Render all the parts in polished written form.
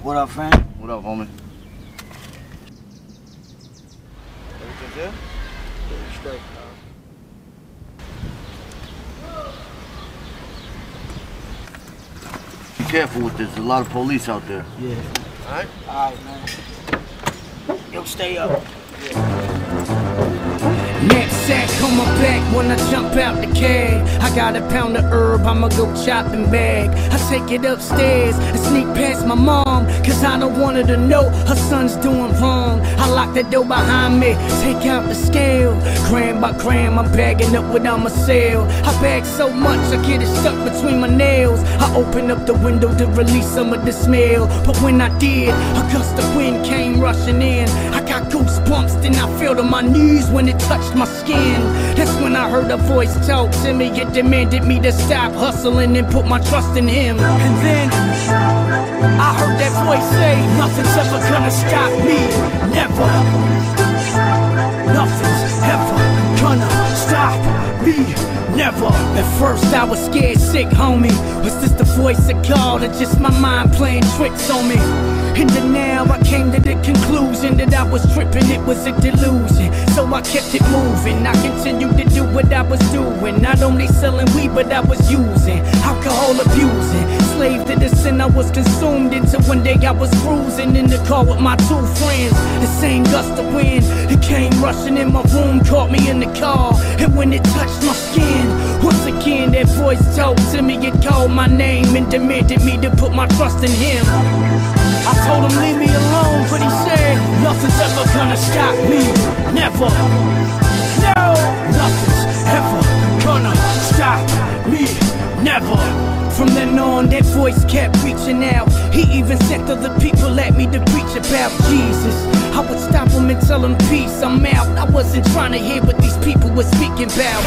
What up, friend? What up, homie? Everything good? Yeah, straight, Be careful with this. There's a lot of police out there. Yeah. Alright? Alright, man. Yo, stay up. Knapsack on my back when I jump out the cab. I got a pound of herb, I'ma go chop and bag. I take it upstairs and sneak past my mom, cause I don't want her to know her son's doing wrong. I lock the door behind me, take out the scale. Gram by gram, I'm bagging up what I'ma sell. I bag so much, I get it stuck between my nails. I open up the window to release some of the smell, but when I did, a gust of wind came rushing in. I got goosebumps, then I fell to my knees when it touched my skin. That's when I heard a voice talk to me. It demanded me to stop hustling and put my trust in him. And then I heard that voice say, nothing's ever gonna stop me. Never. Nothing's ever gonna stop me. Never. At first I was scared sick, homie. Was this the voice of God or just my mind playing tricks on me? And then now I came to the conclusion that I was tripping, it was a delusion. So I kept it moving, I continued to do what I was doing. Not only selling weed, but I was using alcohol, abusing. Slave to the sin I was consumed into. One day I was cruising in the car with my two friends. The same gust of wind, it came rushing in my room, caught me in the car. And when it touched my skin, once again that voice talked to me. It called my name and demanded me to put my trust in him. I told him leave me alone, but he said nothing's ever gonna stop me. Never. No. Nothing's ever gonna stop me. Never. From then on, that voice kept reaching out. He even sent other people at me to preach about Jesus. I would stop him and tell him peace, I'm out. I wasn't trying to hear what these people were speaking about.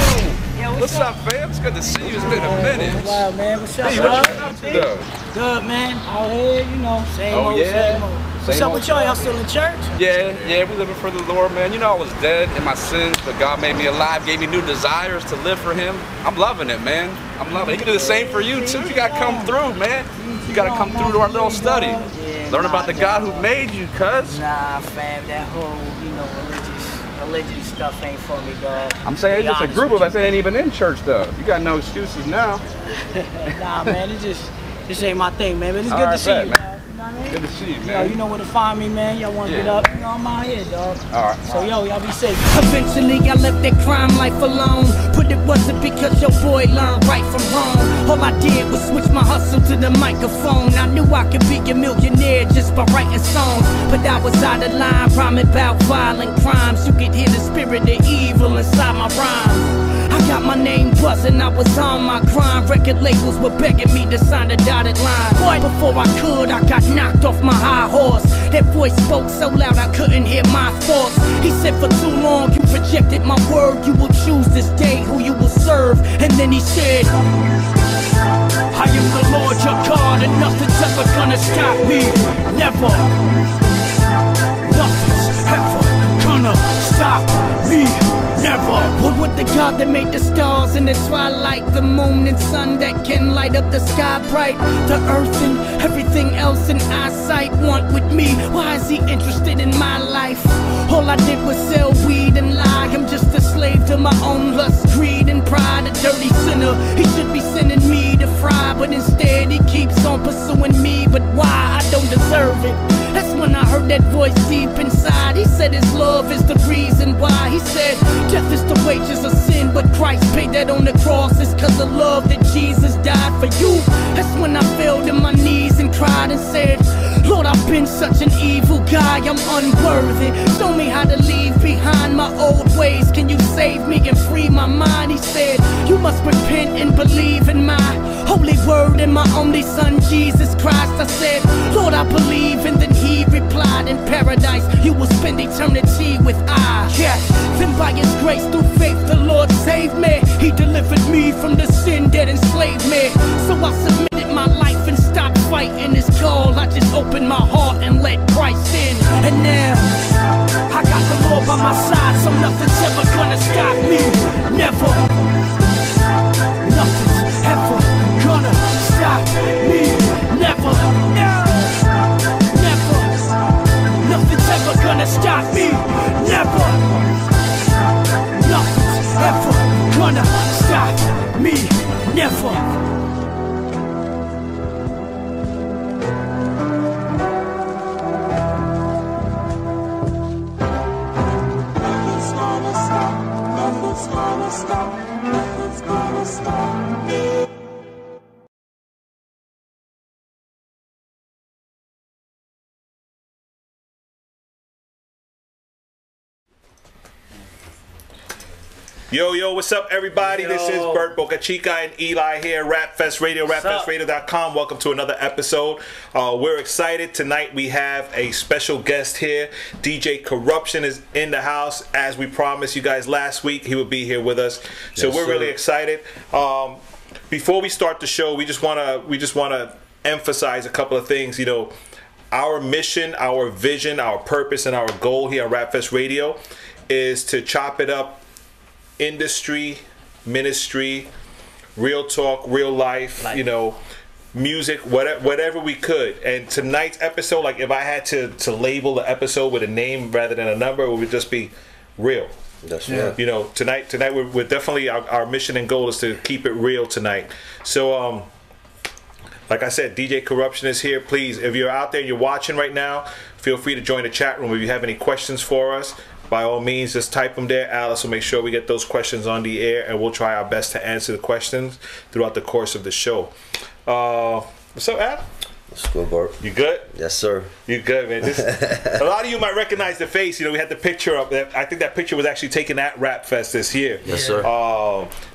What's up, fam? It's good to see you. It's been a minute. Wow, man. What's up, Hey, what you been up to, though? Good, man. Out here, you know, same old, same old. What's up with y'all? Y'all still in church? Yeah, we living for the Lord, man. You know, I was dead in my sins, but God made me alive, gave me new desires to live for Him. I'm loving it, man. I'm loving it. He can do the same for you, too. You gotta come through, man. You gotta come through to our little study. Learn about the God who made you, cuz. Nah, fam, that whole, you know, religious stuff ain't for me, dog. I'm saying it's just a group of us that ain't even in church, though. You got no excuses now. Nah, man, this ain't my thing, man. It's good to see you, man. Good to see you, man. You know where to find me, man. Y'all want to get up? You know, I'm out here, dog. Alright. So, yo, y'all be safe. Eventually I left that crime life alone, but it wasn't because your boy learned right from wrong. All I did was switch my hustle to the microphone. I knew I could be a millionaire just by writing songs, but I was out of line, rhyming about violent crimes. You could hear the spirit of evil inside my rhymes. I got my name buzzing, I was on my grind. Record labels were begging me to sign the dotted line. Boy, before I could, I got knocked off my high horse. That voice spoke so loud I couldn't hear my thoughts. He said for too long you rejected my word. You will choose this day who you will serve. And then he said, I am the Lord your God, and nothing's ever gonna stop me. Never. Nothing's ever gonna stop me. Never. What would the God that made the stars in the twilight, the moon and sun that can light up the sky bright, the earth and everything else in eyesight want with me? Why is he interested in my life? All I did was sell weed and lie. I'm just a slave to my own lust, greed and pride. A dirty sinner, he should be sending me to fry, but instead he keeps on pursuing me. But why? I don't deserve it. That's when I heard that voice deep inside. He said his love is the reason why. He said death is the wages of sin, but Christ paid that on the cross. It's cause of love that Jesus died for you. That's when I fell to my knees and cried and said, Lord, I've been such an evil guy, I'm unworthy. Show me how to leave behind my old ways. Can you save me and free my mind? He said, you must repent and believe in my holy word and my only son, Jesus Christ. I said, Lord, I believe. And then he replied, in paradise you will spend eternity with I. Yes, then by his grace through faith the Lord saved me. He delivered me from the sin that enslaved me. So I submitted my life and stopped fighting his call. I just opened my heart and let Christ in. And now I got the Lord by my side, so nothing's ever gonna stop me. Never. Nothing's ever gonna stop me. Never. gonna stop, nothing's gonna stop me. Yo, yo, what's up, everybody? Yo. This is Bert, Bocachica, and Eli here, Rapfest Radio, rapfestradio.com. Welcome to another episode. We're excited. Tonight we have a special guest here. DJ Curruption is in the house. As we promised you guys last week, he would be here with us. So yes, we're really excited. Before we start the show, we just wanna emphasize a couple of things. You know, our mission, our vision, our purpose, and our goal here on Rapfest Radio is to chop it up. Industry, ministry, real talk, real life, you know, music, whatever we could. And tonight's episode, like if I had to label the episode with a name rather than a number, it would just be real. That's right. You know, tonight we're definitely, our mission and goal is to keep it real tonight. So like I said, DJ Curruption is here. Please, if you're out there and you're watching right now, feel free to join the chat room. If you have any questions for us, by all means, just type them there. Alice will make sure we get those questions on the air, and we'll try our best to answer the questions throughout the course of the show. What's up, Al? What's good, Bert? You good? Yes, sir. You good, man? A lot of you might recognize the face. You know, we had the picture up. I think that picture was actually taken at Rapfest this year. Yes, sir.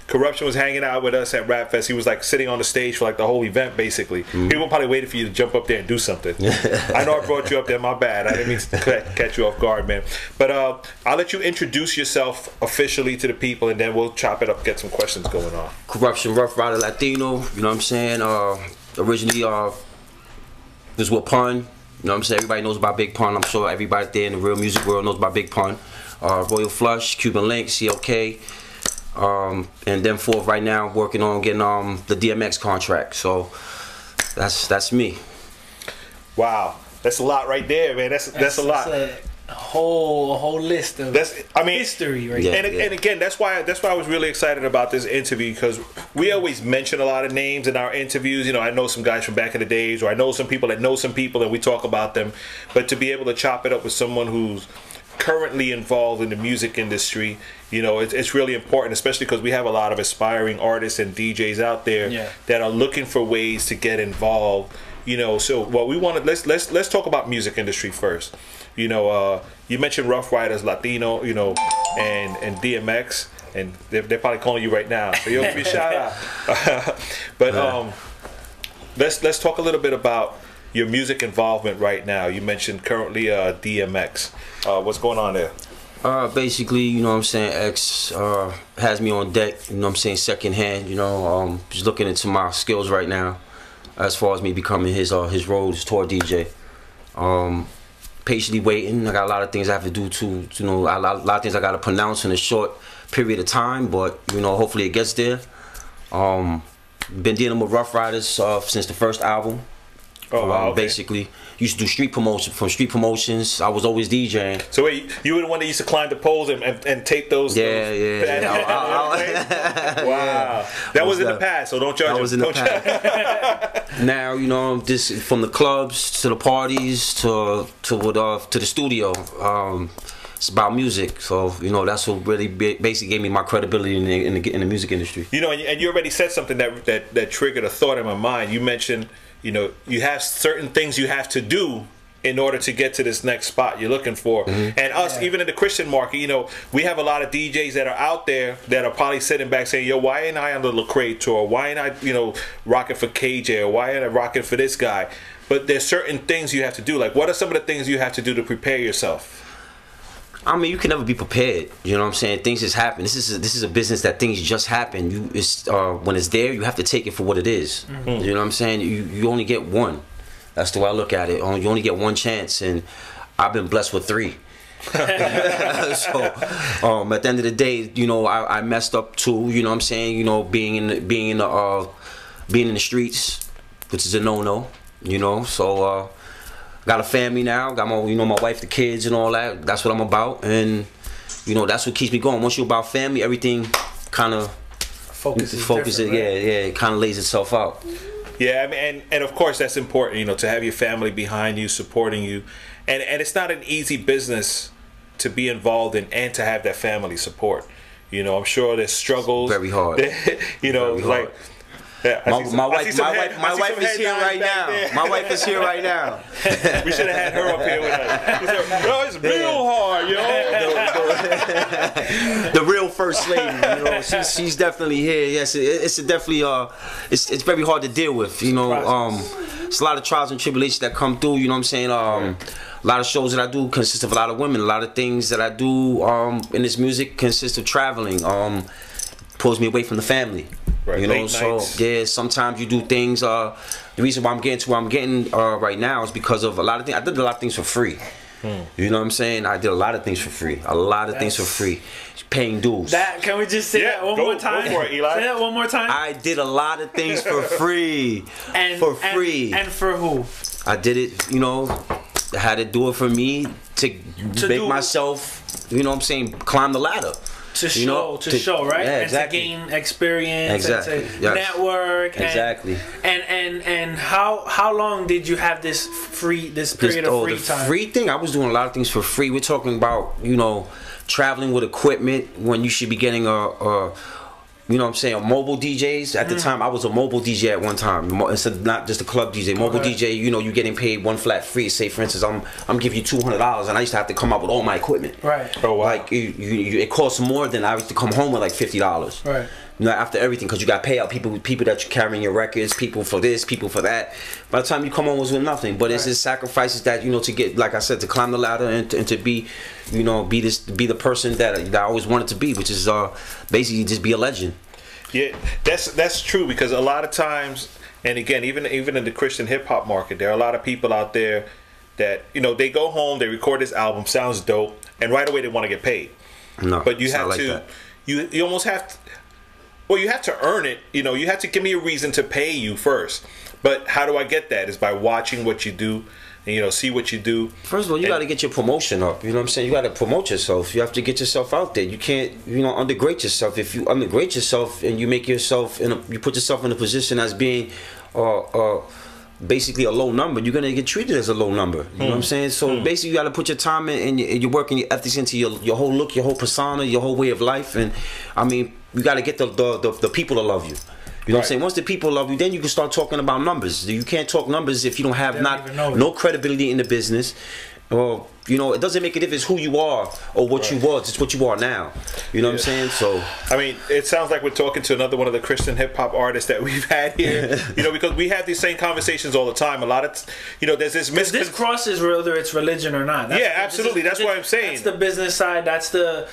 Curruption was hanging out with us at Rapfest. He was like sitting on the stage for like the whole event, basically. People probably waited for you to jump up there and do something. I know I brought you up there. My bad. I didn't mean to catch you off guard, man. But I'll let you introduce yourself officially to the people, and then we'll chop it up, get some questions going on. Curruption, Ruff Ryderz Latino. You know what I'm saying? Originally, was with Pun. You know what I'm saying? Everybody knows about Big Pun. I'm sure everybody there in the real music world knows about Big Pun. Royal Flush, Cuban Link, CLK. And then forth right now working on getting the DMX contract. So that's me. Wow, that's a lot right there, man. That's a lot. That's a whole list of history right there. And again, that's why I was really excited about this interview, because we always mention a lot of names in our interviews. You know, I know some guys from back in the days, or I know some people that know some people, and we talk about them. But to be able to chop it up with someone who's currently involved in the music industry, you know, it's really important, especially because we have a lot of aspiring artists and DJs out there that are looking for ways to get involved. You know, so what we wanted, let's talk about music industry first. You know, you mentioned Ruff Ryderz Latino, you know, and DMX, and they're probably calling you right now, so you'll give me a shout out. But let's talk a little bit about your music involvement right now. You mentioned currently DMX. What's going on there? Basically, you know what I'm saying, X has me on deck, you know what I'm saying, second hand, you know, just looking into my skills right now as far as me becoming his role as tour DJ. Patiently waiting. I got a lot of things I have to do to, you know, a lot of things I got to pronounce in a short period of time, but, you know, hopefully it gets there. Been dealing with Ruff Ryderz since the first album. Oh, wow, okay. Basically, used to do street promotions. I was always DJing. So wait, you were the one that used to climb the poles and tape those? Yeah. Wow, that was in the past. So don't judge. That was in the past. Now, you know, just from the clubs to the parties to the studio. It's about music, so you know that's what really basically gave me my credibility in the music industry. You know, and you already said something that triggered a thought in my mind. You mentioned, you know, you have certain things you have to do in order to get to this next spot you're looking for. And us, even in the Christian market, you know, we have a lot of DJs that are out there that are probably sitting back saying, yo, why ain't I on the Lecrae tour? Why ain't I, you know, rocking for KJ? Or why ain't I rocking for this guy? But there's certain things you have to do. Like, what are some of the things you have to do to prepare yourself? I mean, you can never be prepared. You know what I'm saying? Things just happen. This is a business that things just happen. When it's there, you have to take it for what it is. You know what I'm saying? You only get one. That's the way I look at it. You only get one chance, and I've been blessed with 3. So at the end of the day, you know, I messed up too. You know what I'm saying? You know, being in the streets, which is a no-no. You know, so. Got a family now, got my wife, the kids, and all that. That's what I'm about, and you know that's what keeps me going. Once you're about family, everything kind of focuses. Right? Yeah, it kind of lays itself out. Yeah, I mean, and of course that's important, you know, to have your family behind you, supporting you, and it's not an easy business to be involved in and to have that family support. You know, I'm sure there's struggles. Very hard. You know, Very like. hard. Yeah, My wife is here right now. My wife is here right now. We should have had her up here with us. She said, "Bro, it's real hard, yo." The real first lady, you know, she's definitely here. Yes, it's definitely it's very hard to deal with. You know, it's a lot of trials and tribulations that come through. You know what I'm saying? A lot of shows that I do consist of a lot of women. A lot of things that I do in this music consist of traveling. Pulls me away from the family. Right, you know, so yeah, sometimes you do things. The reason why I'm getting to where I'm getting right now is because of a lot of things. I did a lot of things for free. You know what I'm saying? I did a lot of things for free. A lot of things for free. Paying dues. Can we just say that one more time? Go for it, Eli. Say that one more time. I did a lot of things for free. And for who? I did it, you know, I had to do it for me to make myself, you know what I'm saying, climb the ladder. To show, right? Yeah, and exactly. to gain experience, exactly. and to network, exactly. And how long did you have this period of free time? Free thing, I was doing a lot of things for free. We're talking about, you know, traveling with equipment when you should be getting you know what I'm saying, mobile DJs. At the time, I was a mobile DJ at one time. It's not just a club DJ. Mobile DJ, you know, you're getting paid one flat fee. Say, for instance, I'm giving you $200, and I used to have to come out with all my equipment. Right. Oh, wow. Like, it costs more than I used to come home with, like $50. Right. You know, after everything, because you got to pay out people that you're carrying your records, people for this, people for that. By the time you come home, it was with nothing. But it's just sacrifices that, you know, to get, like I said, to climb the ladder and to be, you know, be the person that I always wanted to be, which is basically just be a legend. Yeah, that's true, because a lot of times, and again, even in the Christian hip hop market, there are a lot of people out there that, you know, they go home, they record this album, sounds dope, and right away they want to get paid. No, but you have to, you almost have to. Well, you have to earn it. You know, you have to give me a reason to pay you first. But how do I get that? Is by watching what you do and, you know, see what you do. First of all, you got to get your promotion up. You know what I'm saying? You got to promote yourself. You have to get yourself out there. You can't, you know, undergrade yourself. If you undergrade yourself and you make yourself you put yourself in a position as being basically a low number, you're gonna get treated as a low number. You know what I'm saying? So basically, you got to put your time in and your work and your ethics into your whole look, your whole persona, your whole way of life. And I mean, you got to get the people to love you. You know what I'm saying? Once the people love you, then you can start talking about numbers. You can't talk numbers if you don't have no credibility in the business. Or, you know, it doesn't make a difference who you are or what you was. It's what you are now. You know what I'm saying? So, I mean, it sounds like we're talking to another one of the Christian hip hop artists that we've had here. You know, because we have these same conversations all the time. A lot of, you know, there's this this crosses whether it's religion or not. Yeah, absolutely. That's what I'm saying. That's the business side. That's the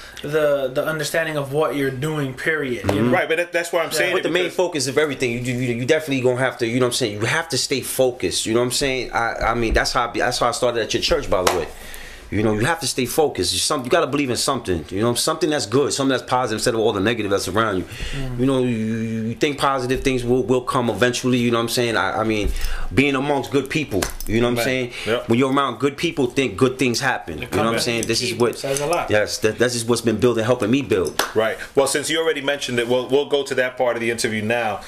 understanding of what you're doing. Period. You know? Right, but that's what I'm saying. But the main focus of everything, you definitely gonna have to. You know what I'm saying? You have to stay focused. You know what I'm saying? I mean, that's how I started at your church, by the way. You know, you have to stay focused. You got to believe in something. You know, something that's good, something that's positive instead of all the negative that's around you. You know, you think positive things will come eventually. You know what I'm saying? I mean, being amongst good people. You know what I'm saying? Yep. When you're around good people, think good things happen. You know what I'm saying? This is what says a lot. Yes, that's just what's been building, helping me build. Right. Well, since you already mentioned it, we'll go to that part of the interview now.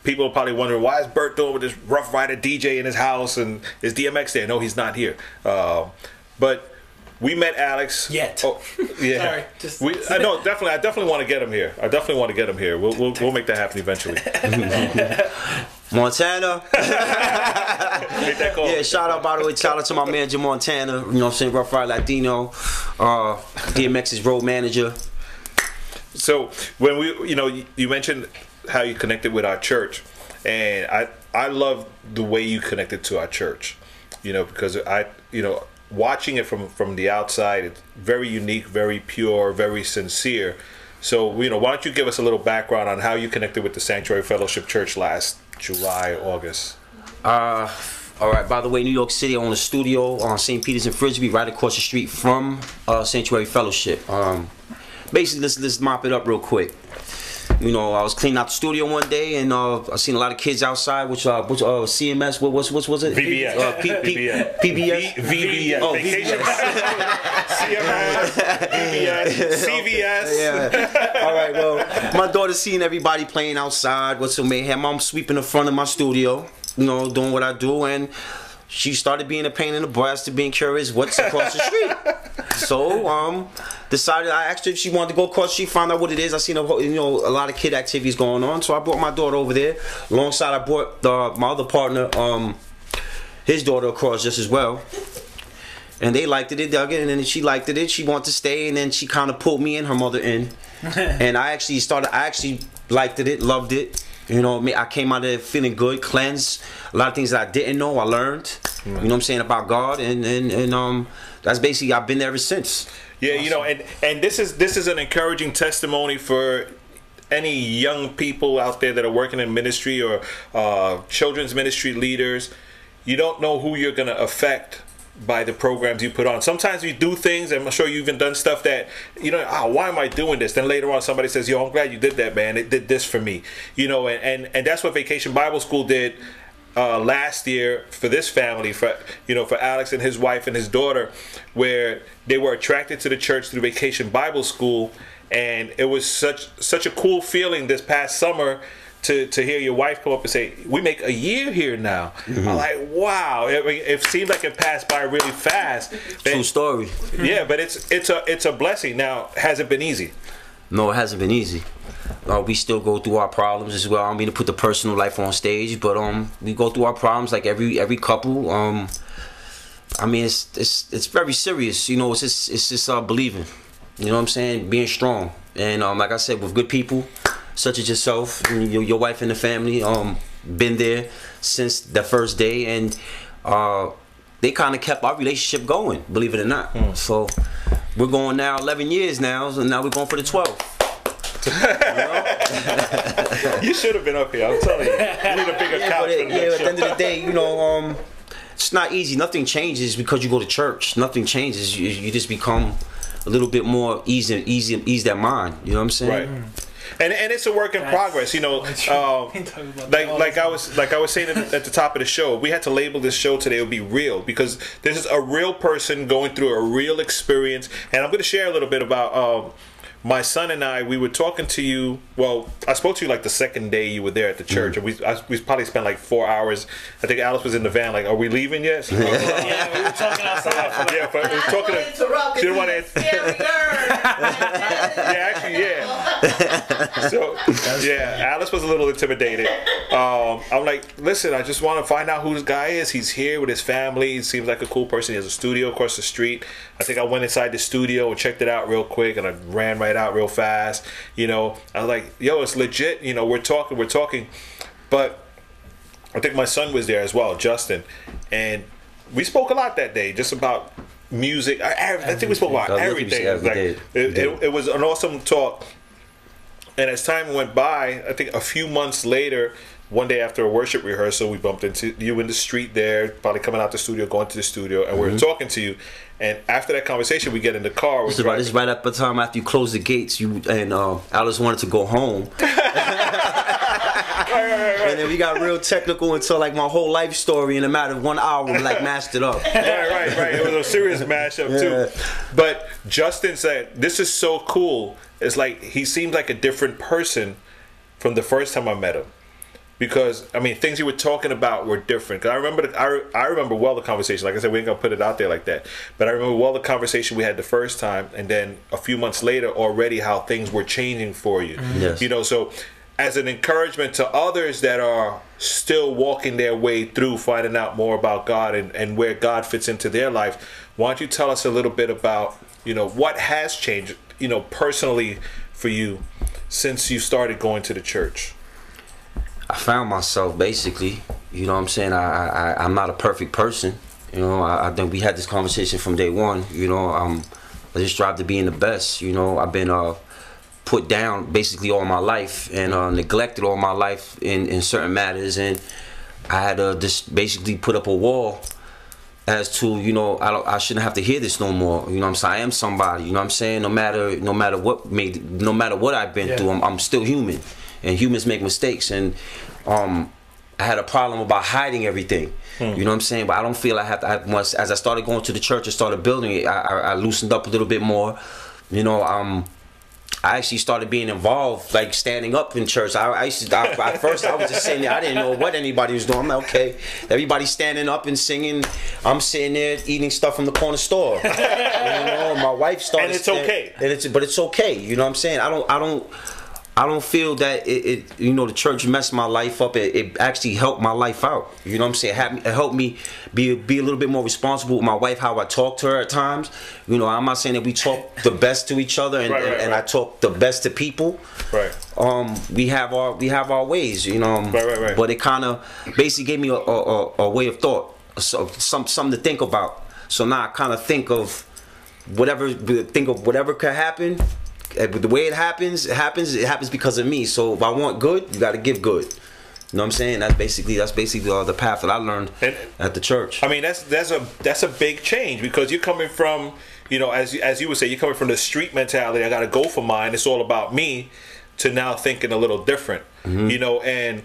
People are probably wondering, why is Bert doing with this Ruff Ryderz DJ in his house, and is DMX there? No, he's not here. But we met Alex. Yet. Oh, yeah. Sorry. I definitely want to get him here. I definitely want to get him here. We'll make that happen eventually. Montana. Make that call. Yeah, shout out, by the way, shout out to my manager Montana. You know what I'm saying? Ruff Ryderz Latino. DMX's road manager. So when you mentioned how you connected with our church, and I love the way you connected to our church. You know, because watching it from the outside, it's very unique, very pure, very sincere. So, you know, why don't you give us a little background on how you connected with the Sanctuary Fellowship Church last July, August? All right, by the way, New York City, I own a studio on St. Peter's and Frisbee, right across the street from Sanctuary Fellowship. Basically, let's mop it up real quick. You know, I was cleaning out the studio one day, and I seen a lot of kids outside. Which CMS? What was it? VBS. PBS. VBS. Oh, Vacation. CMS. VBS. CVS. Yeah. All right. Well, my daughter's seeing everybody playing outside. What's some mayhem? I'm sweeping the front of my studio. You know, doing what I do, and she started being a pain in the butt, to being curious what's across the street. So decided, I asked her if she wanted to go across the street, found out what it is. I seen a lot of kid activities going on, so I brought my daughter over there. Alongside, I brought my other partner, his daughter across just as well. And they liked it, they dug it, and then she liked it. She wanted to stay, and then she kind of pulled me and her mother in. And I actually liked it, loved it. You know, I came out of there feeling good, cleansed. A lot of things that I didn't know, I learned. You know what I'm saying, about God, and that's basically, I've been there ever since. Yeah, you know, and this is an encouraging testimony for any young people out there that are working in ministry or children's ministry leaders. You don't know who you're going to affect by the programs you put on. Sometimes you do things, and I'm sure you've even done stuff that, you know, why am I doing this? Then later on somebody says, yo, I'm glad you did that, man. It did this for me. You know, and that's what Vacation Bible School did last year for this family, for Alex and his wife and his daughter, where they were attracted to the church through Vacation Bible School. And it was such a cool feeling this past summer to hear your wife come up and say, we make a year here now. I'm like, wow. It seemed like it passed by really fast. True story. Yeah, but it's a blessing. Now, has it been easy? No, it hasn't been easy. We still go through our problems as well. I don't mean to put the personal life on stage, but we go through our problems like every couple. I mean, it's very serious. You know, it's just believing. You know what I'm saying? Being strong. And like I said, with good people such as yourself, and your wife and the family, been there since the first day, and they kind of kept our relationship going, believe it or not. So we're going now 11 years now, so now we're going for the 12th. You should have been up here, I'm telling you. You need a bigger couch. At the end of the day, you know, it's not easy. Nothing changes because you go to church. Nothing changes. You just become a little bit more ease that mind. You know what I'm saying? Right. And it's a work in progress, you know. Like I was saying at the top of the show, we had to label this show today. It would be real, because this is a real person going through a real experience. And I'm going to share a little bit about my son and I. We were talking to you. Well, I spoke to you like the second day you were there at the church, and we probably spent like 4 hours. I think Alice was in the van, like, are we leaving yet? Yeah, we were talking outside. Yeah, but we were talking. She didn't want to. Yeah, actually, yeah. So, yeah, Alice was a little intimidated. I'm like, listen, I just want to find out who this guy is. He's here with his family. He seems like a cool person. He has a studio across the street. I think I went inside the studio and checked it out real quick, and I ran right out real fast. You know, I was like, yo, it's legit. You know, we're talking. But I think my son was there as well, Justin, and we spoke a lot that day, just about music. I think we spoke about everything. It was an awesome talk. And as time went by, I think a few months later, one day after a worship rehearsal, we bumped into you in the street there, probably coming out the studio, going to the studio, and we were talking to you. And after that conversation, we get in the car. This is right at the time after you closed the gates. You and Alice wanted to go home. And then we got real technical until like my whole life story in a matter of 1 hour we like mashed it up. Right. It was a serious mashup too. But Justin said, this is so cool. It's like he seemed like a different person from the first time I met him. Because, I mean, things you were talking about were different. Cause I remember well the conversation. Like I said, we ain't gonna put it out there like that. But I remember well the conversation we had the first time, and then a few months later already how things were changing for you. Yes. You know, so as an encouragement to others that are still walking their way through finding out more about God and where God fits into their life, why don't you tell us a little bit about, you know, what has changed, you know, personally for you since you started going to the church? I found myself basically, you know what I'm saying, I'm not a perfect person, you know. I think we had this conversation from day one, you know. I just strive to being the best, you know. I've been put down basically all my life and neglected all my life in certain matters, and I had to just basically put up a wall as to, you know, I shouldn't have to hear this no more. You know what I'm saying? I am somebody, you know what I'm saying? No matter what I've been through, I'm still human. And humans make mistakes, and I had a problem about hiding everything. You know what I'm saying? But I don't feel I have to. Once as I started going to the church and started building it, I loosened up a little bit more. You know, I actually started being involved, like standing up in church. At first I was just sitting there. I didn't know what anybody was doing. I'm like, okay, everybody's standing up and singing. I'm sitting there eating stuff from the corner store. You know, my wife started. And it's okay. But it's okay. You know what I'm saying? I don't feel that you know, the church messed my life up. It actually helped my life out. You know what I'm saying? It helped me be a little bit more responsible with my wife, how I talk to her at times. You know, I'm not saying that we talk the best to each other and I talk the best to people. Right. We have our ways, you know. Right. But it kind of basically gave me a way of thought, so something to think about. So now I kind of think of whatever could happen. The way it happens because of me. So if I want good, you got to give good. You know what I'm saying? That's basically the path that I learned at the church. I mean, that's a big change, because you're coming from, you know, as you would say, you're coming from the street mentality. I got to go for mine. It's all about me. To now thinking a little different. You know, and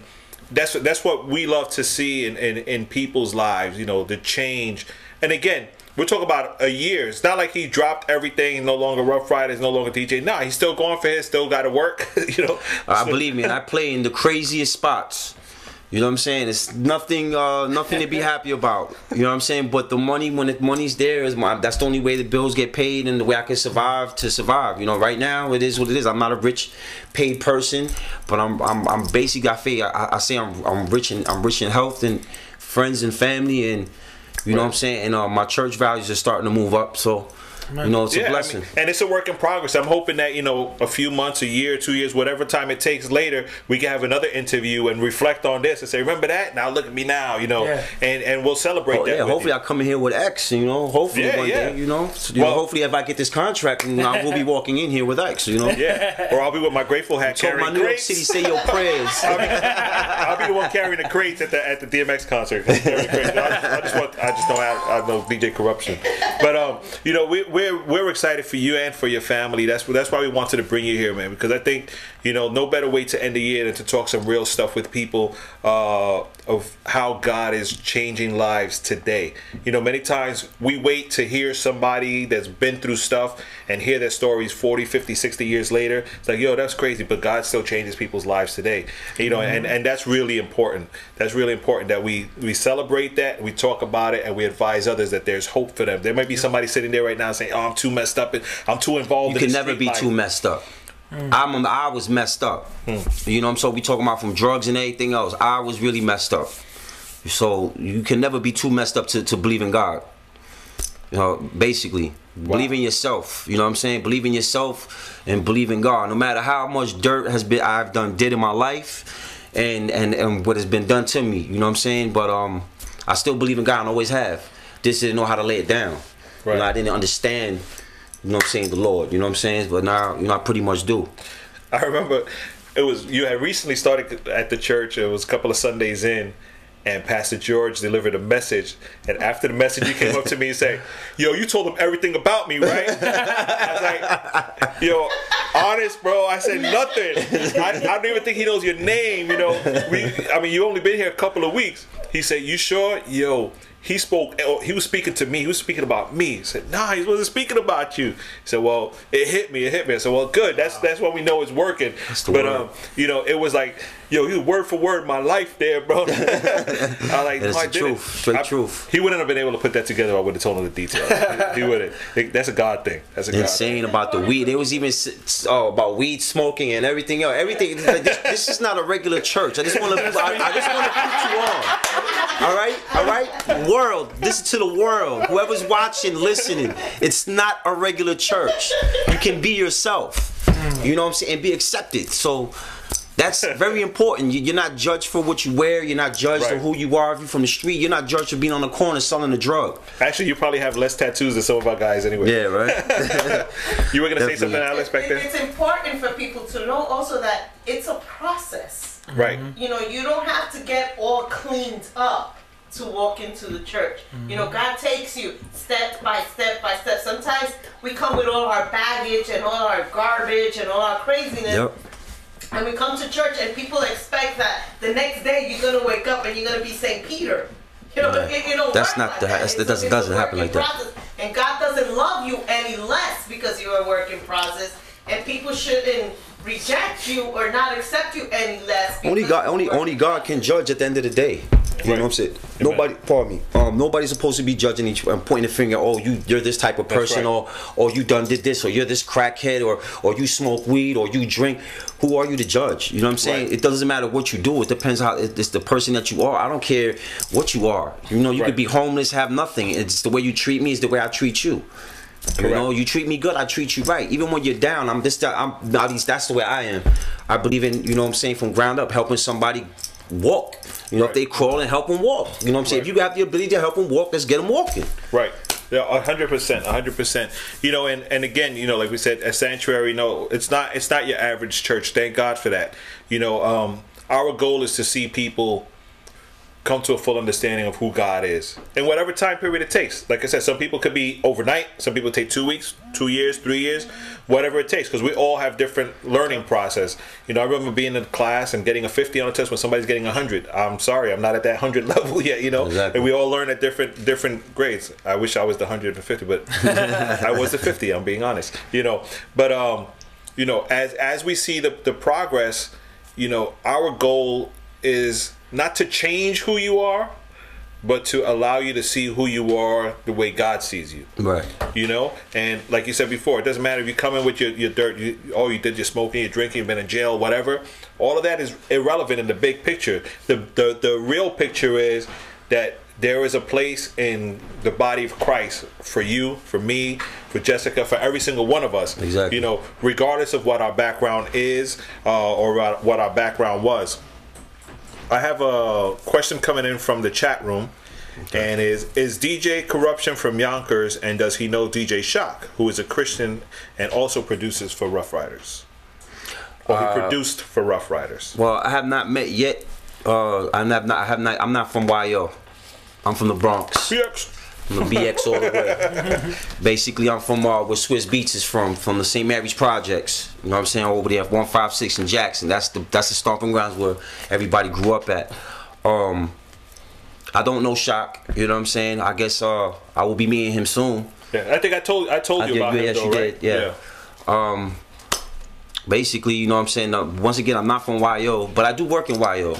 that's what we love to see in people's lives. You know, the change. And again, we're talking about a year. It's not like he dropped everything, no longer Ruff Ryderz, no longer DJ. Nah, he's still going for it, still got to work, you know. Believe me, and I play in the craziest spots. You know what I'm saying? It's nothing to be happy about. You know what I'm saying? But the money, when the money's there, that's the only way the bills get paid and the way I can survive. You know, right now it is what it is. I'm not a rich, paid person, but I'm basically, I say I'm rich in health and friends and family, and you know what I'm saying? And my church values are starting to move up, so you know, it's a blessing. I mean, and it's a work in progress. I'm hoping that, you know, a few months, a year, 2 years, whatever time it takes later, we can have another interview and reflect on this and say, remember that? Now look at me now, you know, and we'll celebrate that. Yeah, hopefully I come in here with X, you know, hopefully one day, you know. Well, hopefully if I get this contract, I will be walking in here with X, you know. Yeah, or I'll be with my grateful hat carrying my New York City, say your prayers. I'll be the one carrying the crates at the DMX concert. I just don't have no DJ Curruption. But you know, we're excited for you and for your family. That's why we wanted to bring you here, man, because I think, you know, no better way to end the year than to talk some real stuff with people of how God is changing lives today. You know, many times we wait to hear somebody that's been through stuff and hear their stories 40, 50, 60 years later. It's like, yo, that's crazy, but God still changes people's lives today. You know, and that's really important. That's really important that we celebrate that, we talk about it, and we advise others that there's hope for them. There might be somebody sitting there right now saying, oh, I'm too messed up, and I'm too involved. You can never be too messed up. I was messed up. You know, so we talking about from drugs and everything else. I was really messed up. So you can never be too messed up to believe in God. You know, basically. Believe in yourself. You know what I'm saying? Believe in yourself and believe in God. No matter how much dirt I've did in my life and what has been done to me. You know what I'm saying? But I still believe in God and always have. Just didn't know how to lay it down. Right. You know, I didn't understand, you know what I'm saying, the Lord. You know what I'm saying? But now, you know, I pretty much do. I remember you had recently started at the church. It was a couple of Sundays in, and Pastor George delivered a message. And after the message, you came up to me and said, yo, you told him everything about me, right? I was like, yo, honest, bro. I said nothing. I don't even think he knows your name, you know. I mean, you only been here a couple of weeks. He said, you sure? Yo, he was speaking to me. He was speaking about me. He said, nah, he wasn't speaking about you. He said, well, it hit me. I said, well, good. That's what we know is working. But you know, it was like, yo, he was word for word my life there, bro. I like, that's the truth. Straight truth. He wouldn't have been able to put that together. I would have told him the details. He wouldn't. That's a God thing. That's a God insane thing. About the weed. There was even about weed smoking and everything else. Everything. This is not a regular church. I just want to put you on. All right. World, listen to the world. Whoever's watching, listening. It's not a regular church. You can be yourself. You know what I'm saying? And be accepted. So that's very important. You're not judged for what you wear. You're not judged for who you are. If you're from the street, you're not judged for being on the corner selling a drug. Actually, you probably have less tattoos than some of our guys anyway. Yeah, right? You were going to say something, Alice, back there? It's important for people to know also that it's a process. Right. You know, you don't have to get all cleaned up to walk into the church. You know, God takes you step by step by step. Sometimes we come with all our baggage and all our garbage and all our craziness. Yep. And we come to church and people expect that the next day you're going to wake up and you're going to be St. Peter. You know, that's not that doesn't happen like that. And God doesn't love you any less because you're a work in process. and people shouldn't reject you or not accept you any less. Only God can judge at the end of the day. You know what I'm saying? Amen. Nobody, pardon me. Nobody's supposed to be judging each and pointing a finger. Oh, you're this type of person, right. or you did this, or you're this crackhead, or you smoke weed, or you drink. Who are you to judge? You know what I'm saying? Right. It doesn't matter what you do. It depends how it's the person that you are. I don't care what you are. You know, you could be homeless, have nothing. It's the way you treat me. Is the way I treat you. You know, you treat me good, I treat you right. Even when you're down, at least that's the way I am. I believe in, you know what I'm saying, from ground up, helping somebody walk. You know, if they crawl, and help them walk. You know what I'm saying? If you have the ability to help them walk, let's get them walking. Right. Yeah, 100%, 100%. You know, and again, you know, like we said, a sanctuary. No, it's not your average church. Thank God for that. You know, our goal is to see people come to a full understanding of who God is in whatever time period it takes. Like I said, some people could be overnight, some people take 2 weeks, 2 years, 3 years, whatever it takes, because we all have different learning process. You know, I remember being in class and getting a 50 on a test when somebody's getting 100. I'm sorry, I'm not at that 100 level yet, you know. Exactly. And we all learn at different grades. I wish I was the 150, but I was the 50, I'm being honest, you know. But you know, as we see the progress, you know, our goal is not to change who you are, but to allow you to see who you are the way God sees you. Right. You know? And like you said before, it doesn't matter if you come in with your dirt, you did your smoking, you're drinking, you've been in jail, whatever. All of that is irrelevant in the big picture. The real picture is that there is a place in the body of Christ for you, for me, for Jessica, for every single one of us. Exactly. You know, regardless of what our background is or what our background was. I have a question coming in from the chat room, and is DJ Curruption from Yonkers, and does he know DJ Shock, who is a Christian and also produces for Ruff Ryderz? Or he produced for Ruff Ryderz. Well, I have not met yet. I'm not from YO. I'm from the Bronx. BX. From the BX all the way. Basically, I'm from where Swiss Beats is from the St. Mary's Projects. You know what I'm saying? Over there, 156 in Jackson. That's the stomping grounds where everybody grew up at. I don't know Shock. You know what I'm saying? I guess I will be meeting him soon. Yeah, I think I told you about him. Yes, though, you right? did. Yeah. Basically, you know what I'm saying? Once again, I'm not from YO, but I do work in YO.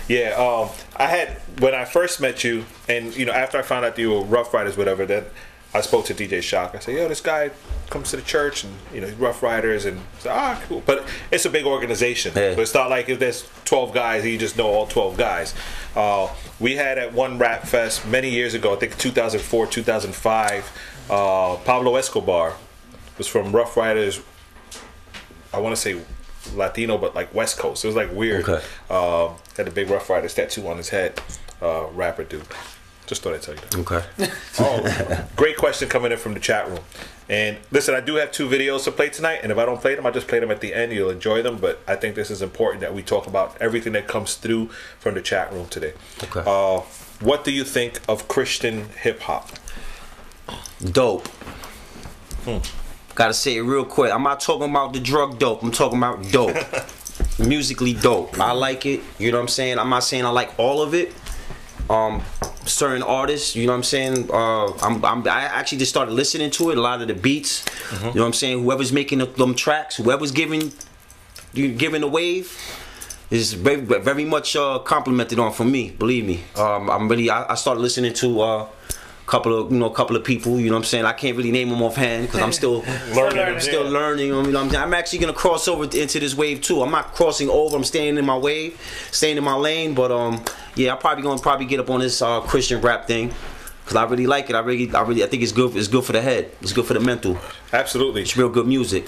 Yeah, I had, when I first met you, and you know, after I found out that you were Ruff Ryderz, whatever, then I spoke to DJ Shock. I said, yo, this guy comes to the church, and you know, he's Ruff Ryderz, and I said, cool. But it's a big organization, so it's not like if there's 12 guys, you just know all 12 guys. We had at one rap fest many years ago, I think 2004, 2005, Pablo Escobar was from Ruff Ryderz. I want to say Latino, but like West Coast. It was like weird. Okay. Had a big Ruff Ryderz tattoo on his head. Rapper dude. Just thought I'd tell you that. Okay. Oh, great question coming in from the chat room. And listen, I do have 2 videos to play tonight, and if I don't play them, I'll just play them at the end. You'll enjoy them, but I think this is important that we talk about everything that comes through from the chat room today. Okay. What do you think of Christian hip hop? Dope. Gotta say it real quick. I'm not talking about the drug dope. I'm talking about dope. Musically dope. I like it. You know what I'm saying? I'm not saying I like all of it. Certain artists, you know what I'm saying? I actually just started listening to it. A lot of the beats. You know what I'm saying? Whoever's making them tracks, whoever's giving the wave, is very much complimented on from me. Believe me. I started listening to couple of people, you know what I'm saying? I can't really name them offhand because I'm still learning. You know, I'm actually gonna cross over into this wave too. I'm not crossing over. I'm staying in my wave, staying in my lane. But yeah, I'm probably gonna get up on this Christian rap thing because I really like it. I think it's good. It's good for the head. It's good for the mental. Absolutely. It's real good music.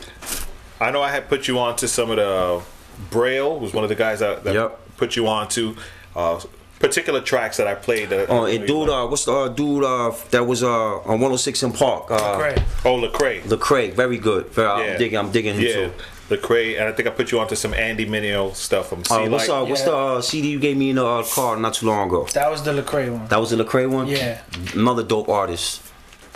I know I had put you on to some of the Braille was one of the guys that put you on to. Particular tracks that I played. And dude, what's the dude that was on 106 in Park? Lecrae. Oh, Lecrae. Lecrae, very good. I'm digging him too. Lecrae, and I think I put you onto some Andy Mineo stuff from what's the CD you gave me in the car not too long ago? That was the Lecrae one. That was the Lecrae one? Yeah. Another dope artist.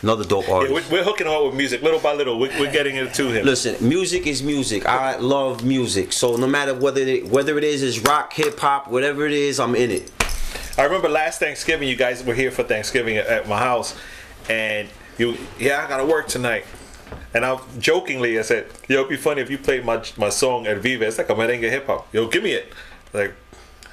Another dope artist. Yeah, we're hooking him up with music little by little. We're getting it to him. Listen, music is music. I love music. So no matter whether it is rock, hip hop, whatever it is, I'm in it. I remember last Thanksgiving, you guys were here for Thanksgiving at my house, and I gotta work tonight. And I jokingly I said, yo, it'd be funny if you played my song El Vive. It's like a merengue hip hop. Yo, give me it. Like,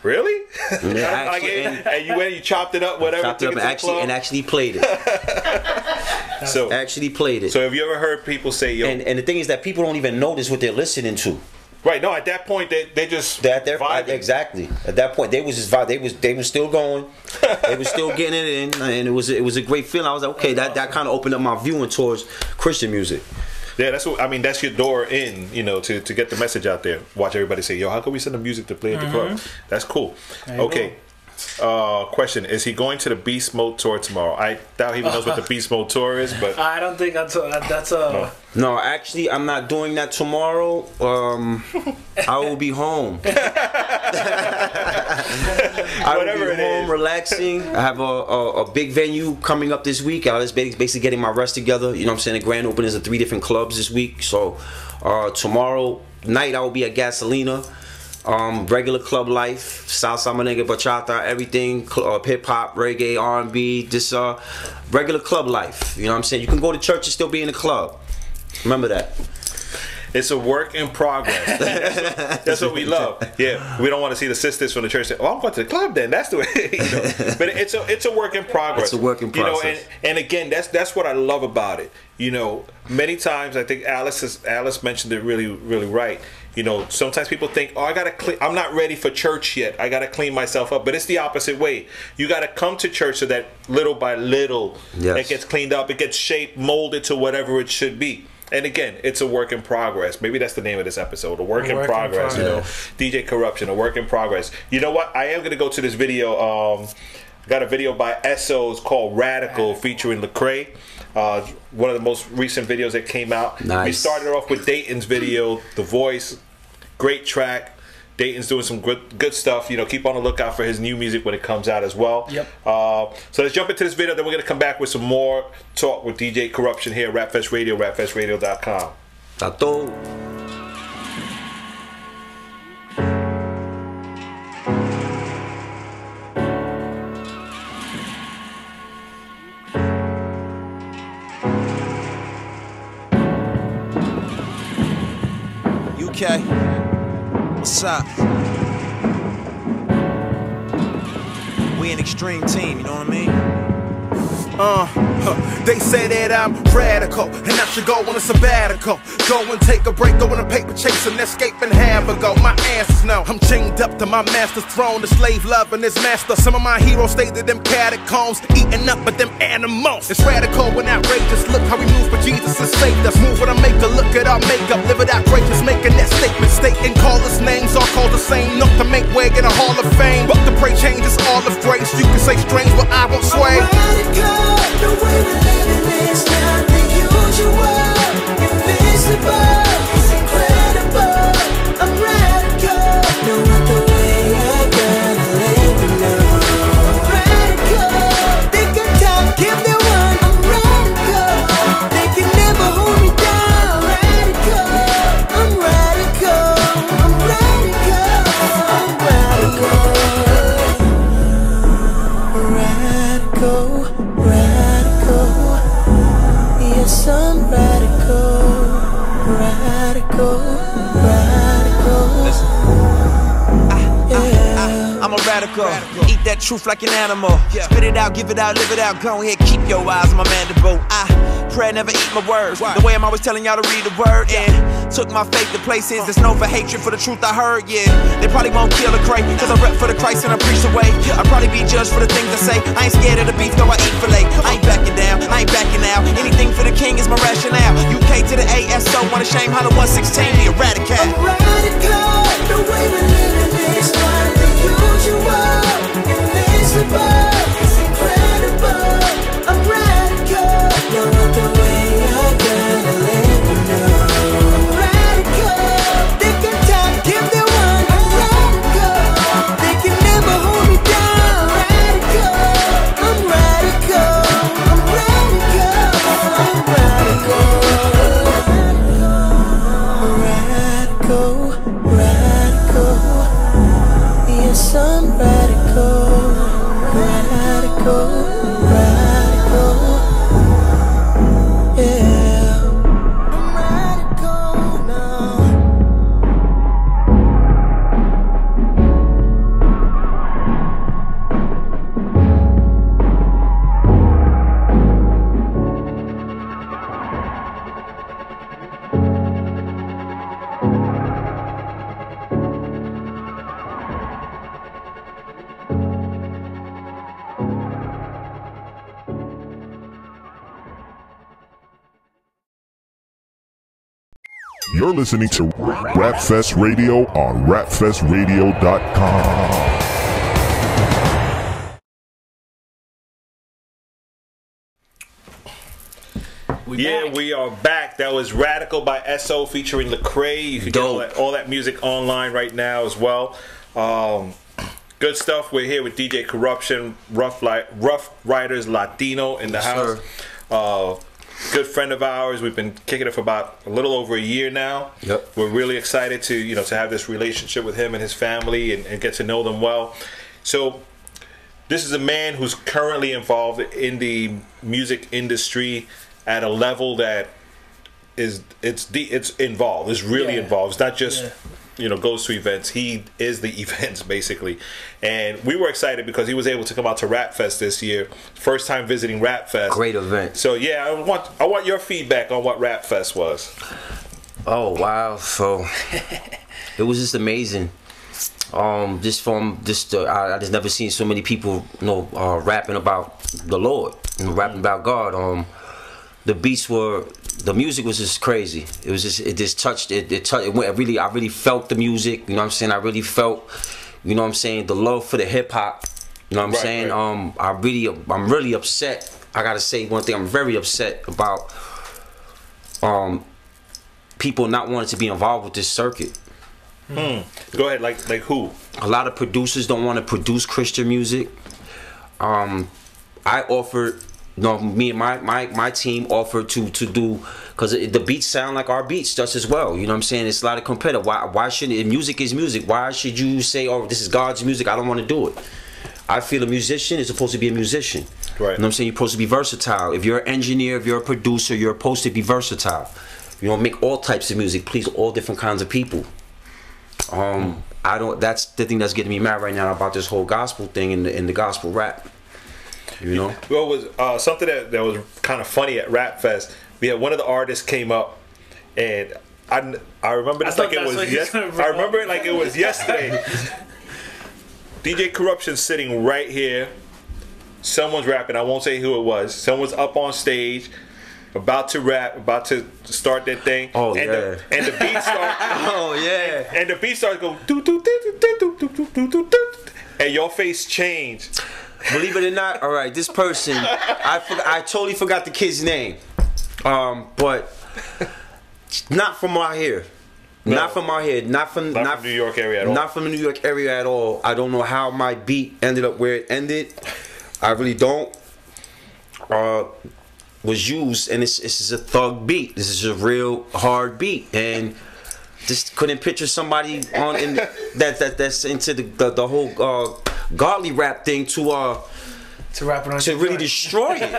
really? Yeah, actually, and you went, you chopped it up, whatever. Chopped it up and actually played it. So actually played it. So have you ever heard people say, yo? And the thing is that people don't even notice what they're listening to. Right. No, at that point they just vibing. Exactly. At that point they was just they was still going. They was still getting it in, and it was a great feeling. I was like, okay, that kind of opened up my viewing towards Christian music. Yeah, that's what I mean. That's your door in, you know, to get the message out there. Watch everybody say, yo, how can we send the music to play at the club? That's cool. Okay. Question: is he going to the Beast Mode tour tomorrow? I doubt he even knows what the Beast Mode tour is, but I don't think that's a. No, actually, I'm not doing that tomorrow. I will be home. I will be home relaxing. I have a big venue coming up this week. I was basically getting my rest together. You know what I'm saying? The grand opening is of 3 different clubs this week. So tomorrow night I will be at Gasolina. Regular club life, salsa, merengue, bachata, everything, hip hop, reggae, R&B, just regular club life. You know what I'm saying? You can go to church and still be in the club. Remember that. It's a work in progress. That's what we love. Yeah, we don't want to see the sisters from the church say, "Oh, I'm going to the club." Then that's the way. You know? But it's a work in progress. It's a work in process. You know, and again, that's what I love about it. You know, many times I think Alice mentioned it really right. You know, sometimes people think, "Oh, I gotta clean. I'm not ready for church yet. I gotta clean myself up." But it's the opposite way. You gotta come to church so that little by little it gets cleaned up. It gets shaped, molded to whatever it should be. And again, it's a work in progress. Maybe that's the name of this episode, a work in progress. You know, DJ Curruption, a work in progress. You know what? I am gonna go to this video. Got a video by SOs called Radical featuring Lecrae. One of the most recent videos that came out. Nice. We started off with Dayton's video, The Voice. Great track. Dayton's doing some good stuff. You know, keep on the lookout for his new music when it comes out as well. Yep. So let's jump into this video. Then we're gonna come back with some more talk with DJ Curruption here at Rapfest Radio, rapfestradio.com. Tato. UK, what's up? We an extreme team, you know what I mean? They say that I'm radical, and I should go on a sabbatical. Go and take a break, go on a paper chase and escape and have a go. My answers no, I'm chained up to my master's throne, the slave loving his master. Some of my heroes stayed in them catacombs, eating up with them animals. It's radical and outrageous, look how we move for Jesus has saved us. Move with a maker, look at our makeup, live it outrageous, making that statement. Stating call us names, all called the same. Not to make way in a hall of fame, but to pray changes all of grace. You can say strange, but I won't sway. The way we're living is not the usual. Invisible, it's incredible. I'm radical. No other way, I gotta let you know. I'm radical. They can talk if they want. I'm radical. They can never hold me down. Radical. I'm radical. I'm radical. I'm radical. Radical. Yes, I'm radical, I'm a radical. Eat that truth like an animal. Spit it out, give it out, live it out. Go ahead, keep your eyes on my mandible. I pray, never eat my words. The way I'm always telling y'all to read the word. And took my faith to places that's known for hatred for the truth I heard. Yeah, they probably won't kill Lecrae, cause I rep for the Christ and I preach the way. I'll probably be judged for the things I say. I ain't scared of the beef, though I eat filet. I ain't backing down, I ain't backing out. Anything for the king is my rationale. UK to the ASO, what a shame how the 116 be a radical. I'm radical, the way we're living is not the usual. Invisible, it's incredible. I'm radical, no other way, I gotta let you know. I'm radical, they can talk if they want. I'm radical, they can never hold You're listening to Rap Fest Radio on rapfestradio.com. We are back. That was Radical by SO featuring Lecrae. You can get all that music online right now as well. Good stuff. We're here with DJ Curruption, Ruff Ryderz Latino in the house. Good friend of ours. We've been kicking it for about a little over a year now. Yep. We're really excited to to have this relationship with him and his family and get to know them well. So this is a man who's currently involved in the music industry at a level that it's involved. It's really involved. It's not just goes to events. He is the events basically, and we were excited because he was able to come out to Rap Fest this year. First time visiting Rap Fest. Great event. So yeah, I want your feedback on what Rap Fest was. Oh wow! So it was just amazing. I just never seen so many people rapping about the Lord and rapping about God. The music was just crazy. It just touched. I really felt the music. You know what I'm saying? I really felt, the love for the hip hop. You know what I'm saying? Right. I'm really upset. I gotta say one thing. I'm very upset about people not wanting to be involved with this circuit. Go ahead. Like who? A lot of producers don't want to produce Christian music. I offered. Me and my team offered to do, because the beats sound like our beats just as well. You know what I'm saying? It's a lot of competitive. Why shouldn't music is music? Why should you say, oh, this is God's music? I don't want to do it. I feel a musician is supposed to be a musician. Right. You know what I'm saying? You're supposed to be versatile. If you're an engineer, if you're a producer, you're supposed to be versatile. Make all types of music, please all different kinds of people. That's the thing that's getting me mad right now about this whole gospel thing in the gospel rap. Well, it was something that was kind of funny at Rap Fest. We had one of the artists came up, and I remember this like it was I remember it like it was yesterday. DJ Curruption sitting right here. Someone's rapping. I won't say who it was. Someone's up on stage, about to rap, about to start their thing. Oh, and yeah. And the beat starts. Oh yeah. And the beat starts going do do do do do do do do do, and your face changed. Believe it or not, all right, this person, I totally forgot the kid's name, but not from out here, not from out here, not from New York area at all. Not from the New York area at all. I don't know how my beat ended up where it ended. I really don't. Was used, and this is a thug beat. This is a real hard beat, and just couldn't picture somebody that's into the whole godly rap thing to rap it on to really destroy it.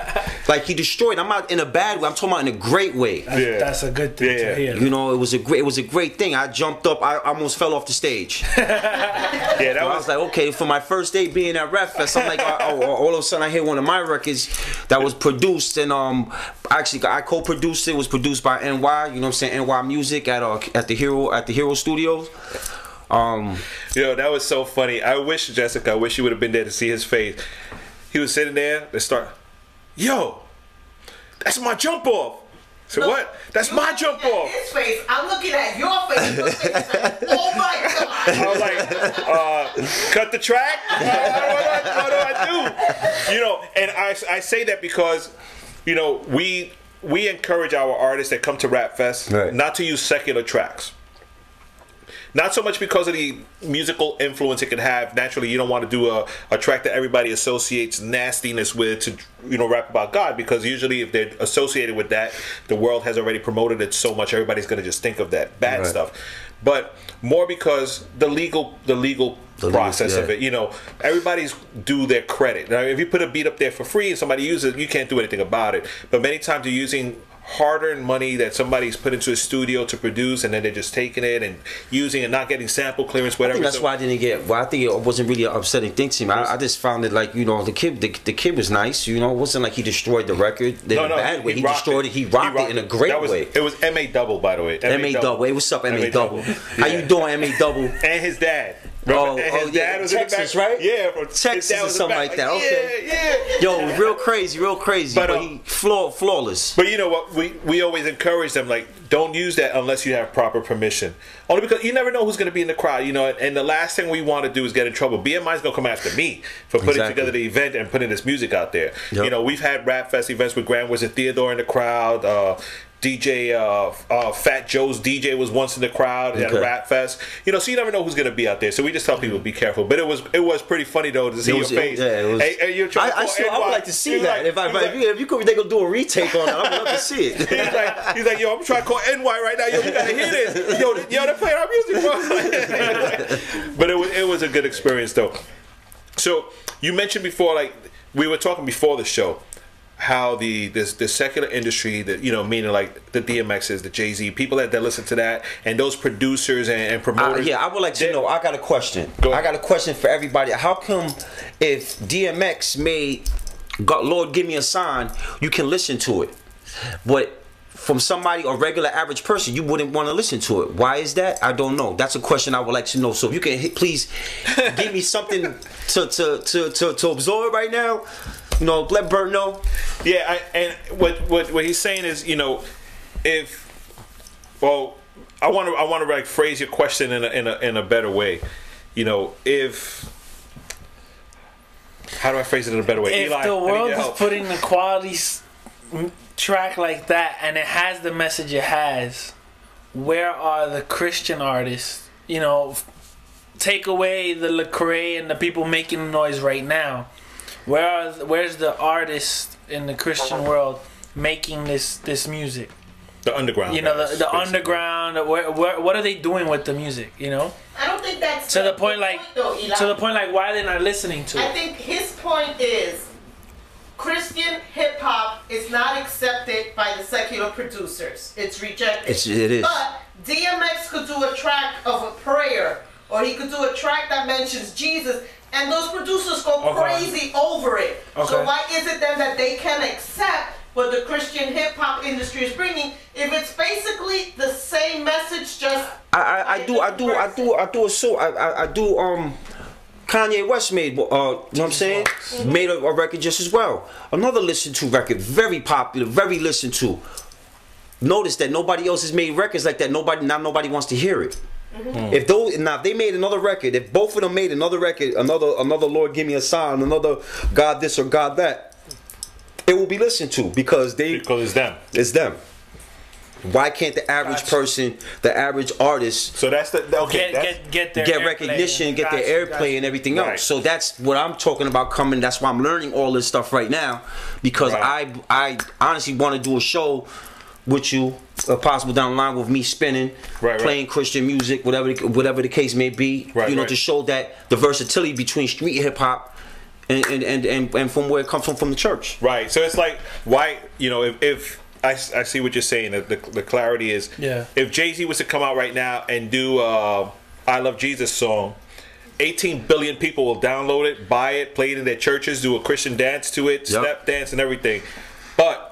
Like he destroyed. I'm not in a bad way. I'm talking about in a great way. That's a good thing to hear. It was a great thing. I jumped up. I almost fell off the stage. I was like, okay, for my first day being at Rap Fest, I'm like, all of a sudden I hear one of my records that was produced, and actually I co-produced it. It was produced by NY. You know what I'm saying? NY Music at the Hero Studios. That was so funny. I wish you would have been there to see his face. He was sitting there. They start, yo, that's my jump off. So what? That's my jump off. His face. I'm looking at your face. Your face like, oh my god. I was like, cut the track. What do I do? And I say that because, we encourage our artists that come to Rap Fest not to use secular tracks. Not so much because of the musical influence it could have. Naturally, you don't want to do a track that everybody associates nastiness with to, rap about God, because usually if they're associated with that, the world has already promoted it so much, everybody's going to just think of that bad stuff. But more because the legal process of it, everybody's due their credit. Now, if you put a beat up there for free and somebody uses it, you can't do anything about it. But many times you're using hard-earned money that somebody's put into a studio to produce, and then they're just taking it and using and not getting sample clearance, whatever. I think that's why I didn't get. Well, I think it wasn't really an upsetting thing to me. I just found it like, the kid was nice. It wasn't like he destroyed the record in a bad way. He destroyed it. He rocked it in a great way. It was MA Double, by the way. MA Double. Hey, what's up, MA Double? How you doing, MA Double? And his dad. His dad was Texas, in the back. right? Yeah, from Texas or something like that. Okay. Yeah. Yo, real crazy, but he flawless. But you know what? We always encourage them, like, don't use that unless you have proper permission. Only because you never know who's going to be in the crowd, you know. And the last thing we want to do is get in trouble. BMI is going to come after me for putting together the event and putting this music out there. Yep. You know, we've had Rap Fest events with Grand Wizard Theodore in the crowd. DJ Fat Joe's DJ was once in the crowd at a Rap Fest. You know, so you never know who's gonna be out there. So we just tell people to be careful. But it was pretty funny though to see your face. Hey, you're trying I would like to see that. If you could, they could do a retake on it. I would love to see it. He's like, yo, I'm trying to call NY right now. Yo, you gotta hear this. Yo, they're playing our music, bro. But it was a good experience though. So you mentioned before, like we were talking before the show, how the secular industry, that, you know, meaning like the DMXs, the Jay-Z, people that listen to that, and those producers and promoters. I would like to know. I got a question. I got a question for everybody. How come if DMX made God, Lord Give Me a Sign, you can listen to it, but from somebody, a regular average person, you wouldn't want to listen to it? Why is that? I don't know. That's a question I would like to know. So if you can please give me something to absorb right now. You know, let Bert know. Yeah, and what he's saying is, you know, I want to like phrase your question in a better way. You know, how do I phrase it in a better way? If Eli, the world is putting the quality track like that and it has the message it has, where are the Christian artists? You know, take away the Lecrae and the people making the noise right now. Where's the artist in the Christian world making this music? The underground. You know, the underground. What are they doing with the music? You know. I don't think that's to the point like why are they not listening to it? I think his point is Christian hip hop is not accepted by the secular producers. It's rejected. It is. But DMX could do a track of a prayer, or he could do a track that mentions Jesus. And those producers go crazy over it. So why is it then that they can accept what the Christian hip hop industry is bringing if it's basically the same message? Just I do Kanye West made you know what I'm saying? Made a record just as well. Another listened to record, very popular, very listened to. Notice that nobody else has made records like that. Nobody wants to hear it. If they made another record, if both of them made another record, another Lord Give Me a Sign, another God this or God that, it will be listened to because it's them. It's them. Why can't the average person, the average artist, so that's get recognition, get their airplay and everything else? So that's what I'm talking about coming. That's why I'm learning all this stuff right now, because I honestly want to do a show with you, possible down the line, with me spinning, playing Christian music, whatever the case may be, you know, to show that the versatility between street hip hop and from where it comes from the church. Right. So it's like, why, you know, if I see what you're saying, the clarity is, if Jay-Z was to come out right now and do I Love Jesus song, 18 billion people will download it, buy it, play it in their churches, do a Christian dance to it, step dance and everything. But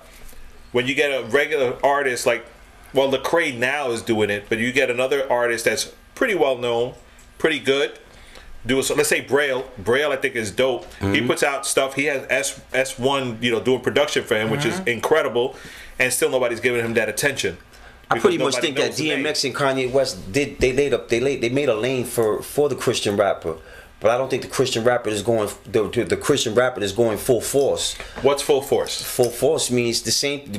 when you get a regular artist like, well, Lecrae now is doing it, but you get another artist that's pretty well known, pretty good, let's say Braille, I think is dope. He puts out stuff. He has S1, you know, doing production for him, which is incredible, and still nobody's giving him that attention. I pretty much think that DMX and Kanye West they made a lane for the Christian rapper. But I don't think the Christian rapper is going. The Christian rapper is going full force. What's full force? Full force means the same.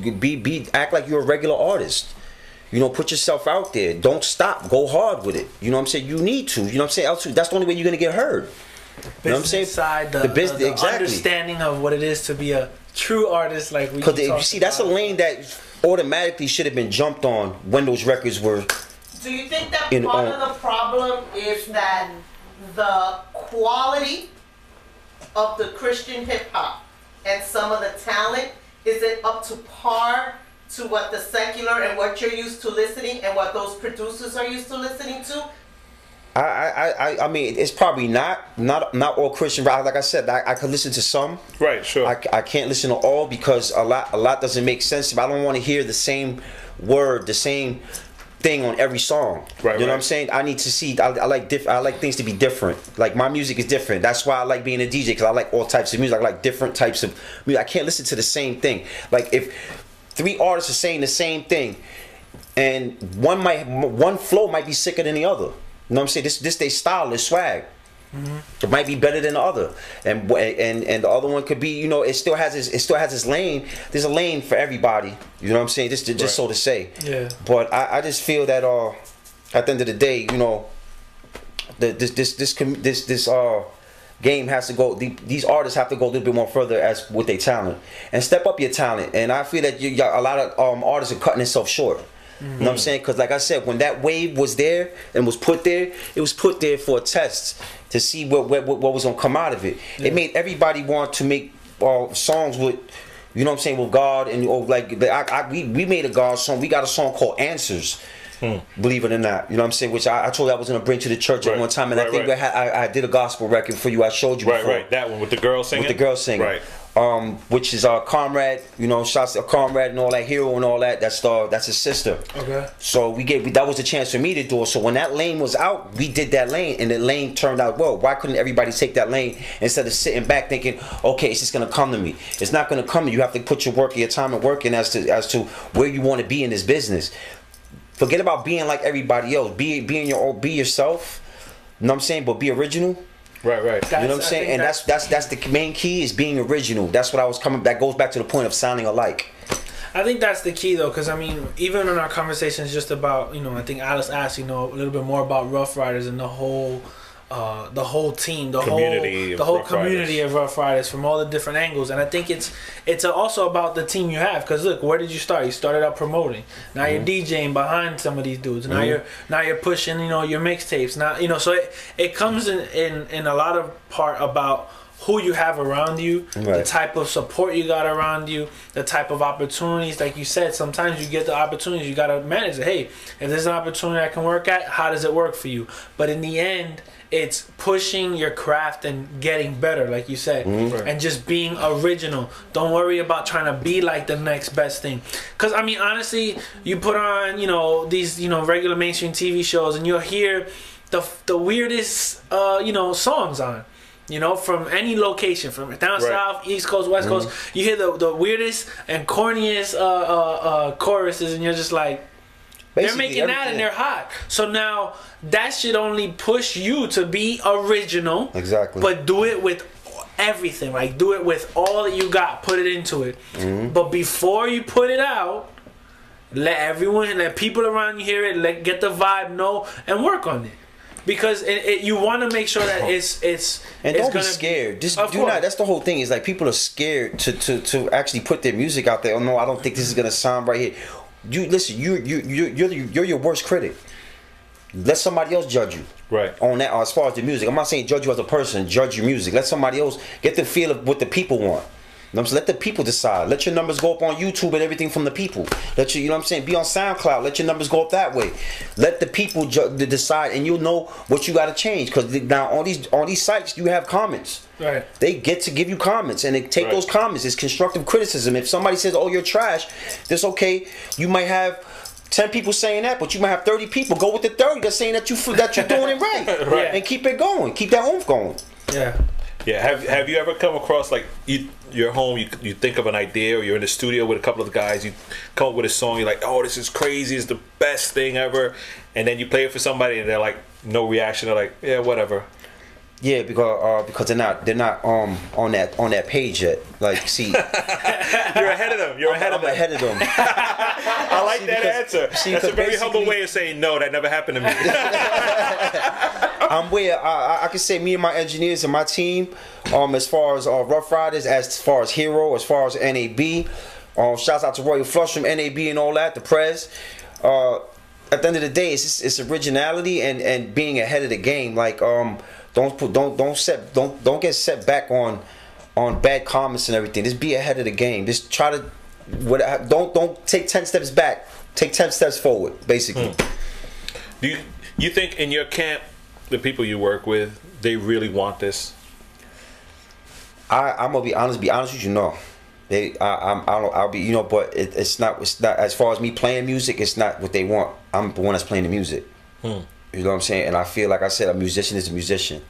Act like you're a regular artist. You know, put yourself out there. Don't stop. Go hard with it. You know what I'm saying? You need to. You know what I'm saying? Else, that's the only way you're gonna get heard. You know what I'm saying? Side, the understanding of what it is to be a true artist, like we. Because you see, that's a lane that automatically should have been jumped on when those records were. Do you think that part of the problem is that the quality of the Christian hip hop and some of the talent isn't up to par to what the secular and what you're used to listening and what those producers are used to listening to? I mean, it's probably not all Christian rap. Like I said, I could listen to some. Right, sure. I can't listen to all because a lot doesn't make sense. I don't want to hear the same word, the same thing on every song. Right, you know what I'm saying? I need to see. I like things to be different. Like my music is different. That's why I like being a DJ, because I like all types of music. I like different types of music. I can't listen to the same thing. Like if 3 artists are saying the same thing, and one flow might be sicker than the other. You know what I'm saying? This they style, this swag. It might be better than the other, and the other one could be, you know, it still has its lane. There's a lane for everybody. You know what I'm saying? Just so to say. Yeah. But I just feel that at the end of the day, you know, this game has to go. These artists have to go a little bit more further as with their talent and step up your talent. And I feel that a lot of artists are cutting themselves short. You know what I'm saying? Because like I said, when that wave was there and was put there, it was put there for a test to see what was gonna come out of it. Yeah. It made everybody want to make songs with, you know what I'm saying, with God, and we made a God song. We got a song called Answers. Believe it or not, you know what I'm saying, which I told you I was gonna bring to the church at one time, and I think I did a gospel record for you. I showed you before. That one with the girl singing. With the girl singing. Right. Which is our Comrade, you know, shots of Comrade and all that, Hero and all that. That's his sister. Okay. So that was a chance for me to do it. So when that lane was out, we did that lane, and the lane turned out well. Why couldn't everybody take that lane instead of sitting back thinking, okay, it's just gonna come to me? It's not gonna come to you. You have to put your work, your time and work in as to where you want to be in this business. Forget about being like everybody else. Be yourself. You know what I'm saying? But be original. Right. You know what I'm saying? And that's the main key, is being original. That's what I was coming. That goes back to the point of sounding alike. I think that's the key, though, because I mean, even in our conversations just about, you know, I think Alice asked, you know, a little bit more about Ruff Ryderz and the whole team, the whole community of Ruff Ryderz from all the different angles. And I think it's also about the team you have, because look, where did you start? You started out promoting. Now you're DJing behind some of these dudes. Now you're pushing, you know, your mixtapes. Now, you know, so it comes in a lot of part about who you have around you, the type of support you got around you, the type of opportunities. Like you said, sometimes you get the opportunities, you got to manage it. Hey, if there's an opportunity I can work at, how does it work for you? But in the end, it's pushing your craft and getting better, like you said, and just being original. Don't worry about trying to be like the next best thing. Because, I mean, honestly, you put on, you know, these, you know, regular mainstream TV shows, and you'll hear the weirdest, you know, songs on. You know, from any location, from down south, east coast, west coast, you hear the weirdest and corniest choruses, and you're just like, they're making that and they're hot. So now that should only push you to be original. Exactly. But do it with everything. Like, do it with all that you got. Put it into it. But before you put it out, let people around you hear it. Get the vibe, know, and work on it. Because you want to make sure that it's and don't be scared. Just do not. That's the whole thing. Is like people are scared to actually put their music out there. Oh no, I don't think this is gonna sound right here. You listen. You're your worst critic. Let somebody else judge you. On that, as far as the music, I'm not saying judge you as a person. Judge your music. Let somebody else get the feel of what the people want. Let the people decide. Let your numbers go up on YouTube and everything from the people. Let you know what I'm saying, be on SoundCloud. Let your numbers go up that way. Let the people decide, and you'll know what you got to change. Because now on these sites you have comments. They get to give you comments, and they take those comments. It's constructive criticism. If somebody says, "Oh, you're trash," that's okay. You might have 10 people saying that, but you might have 30 people. Go with the 30 that's saying that you're doing it right. And keep it going. Keep that oomph going. Yeah. Have you ever come across, like, you're home, you think of an idea, or you're in the studio with a couple of guys, you come up with a song, you're like, oh, this is crazy, it's the best thing ever, and then you play it for somebody and they're like, no reaction, they're like, yeah, whatever. Yeah, because they're not on that page yet. Like, see, you're ahead of them. I'm ahead of them. I like that answer. That's a very humble way of saying no. That never happened to me. I'm where I can say me and my engineers and my team, as far as Ruff Ryderz, as far as Hero, as far as NAB. Shouts out to Royal Flush from NAB and all that. The Prez. At the end of the day, it's originality and being ahead of the game. Like don't get set back on bad comments and everything. Just be ahead of the game. Just try to don't take 10 steps back. Take 10 steps forward, basically. Do you think in your camp, the people you work with, they really want this? I'm gonna be honest with you, no. I'll be, you know, but it's not as far as me playing music. It's not what they want. I'm the one that's playing the music. You know what I'm saying? And I feel like I said, a musician is a musician.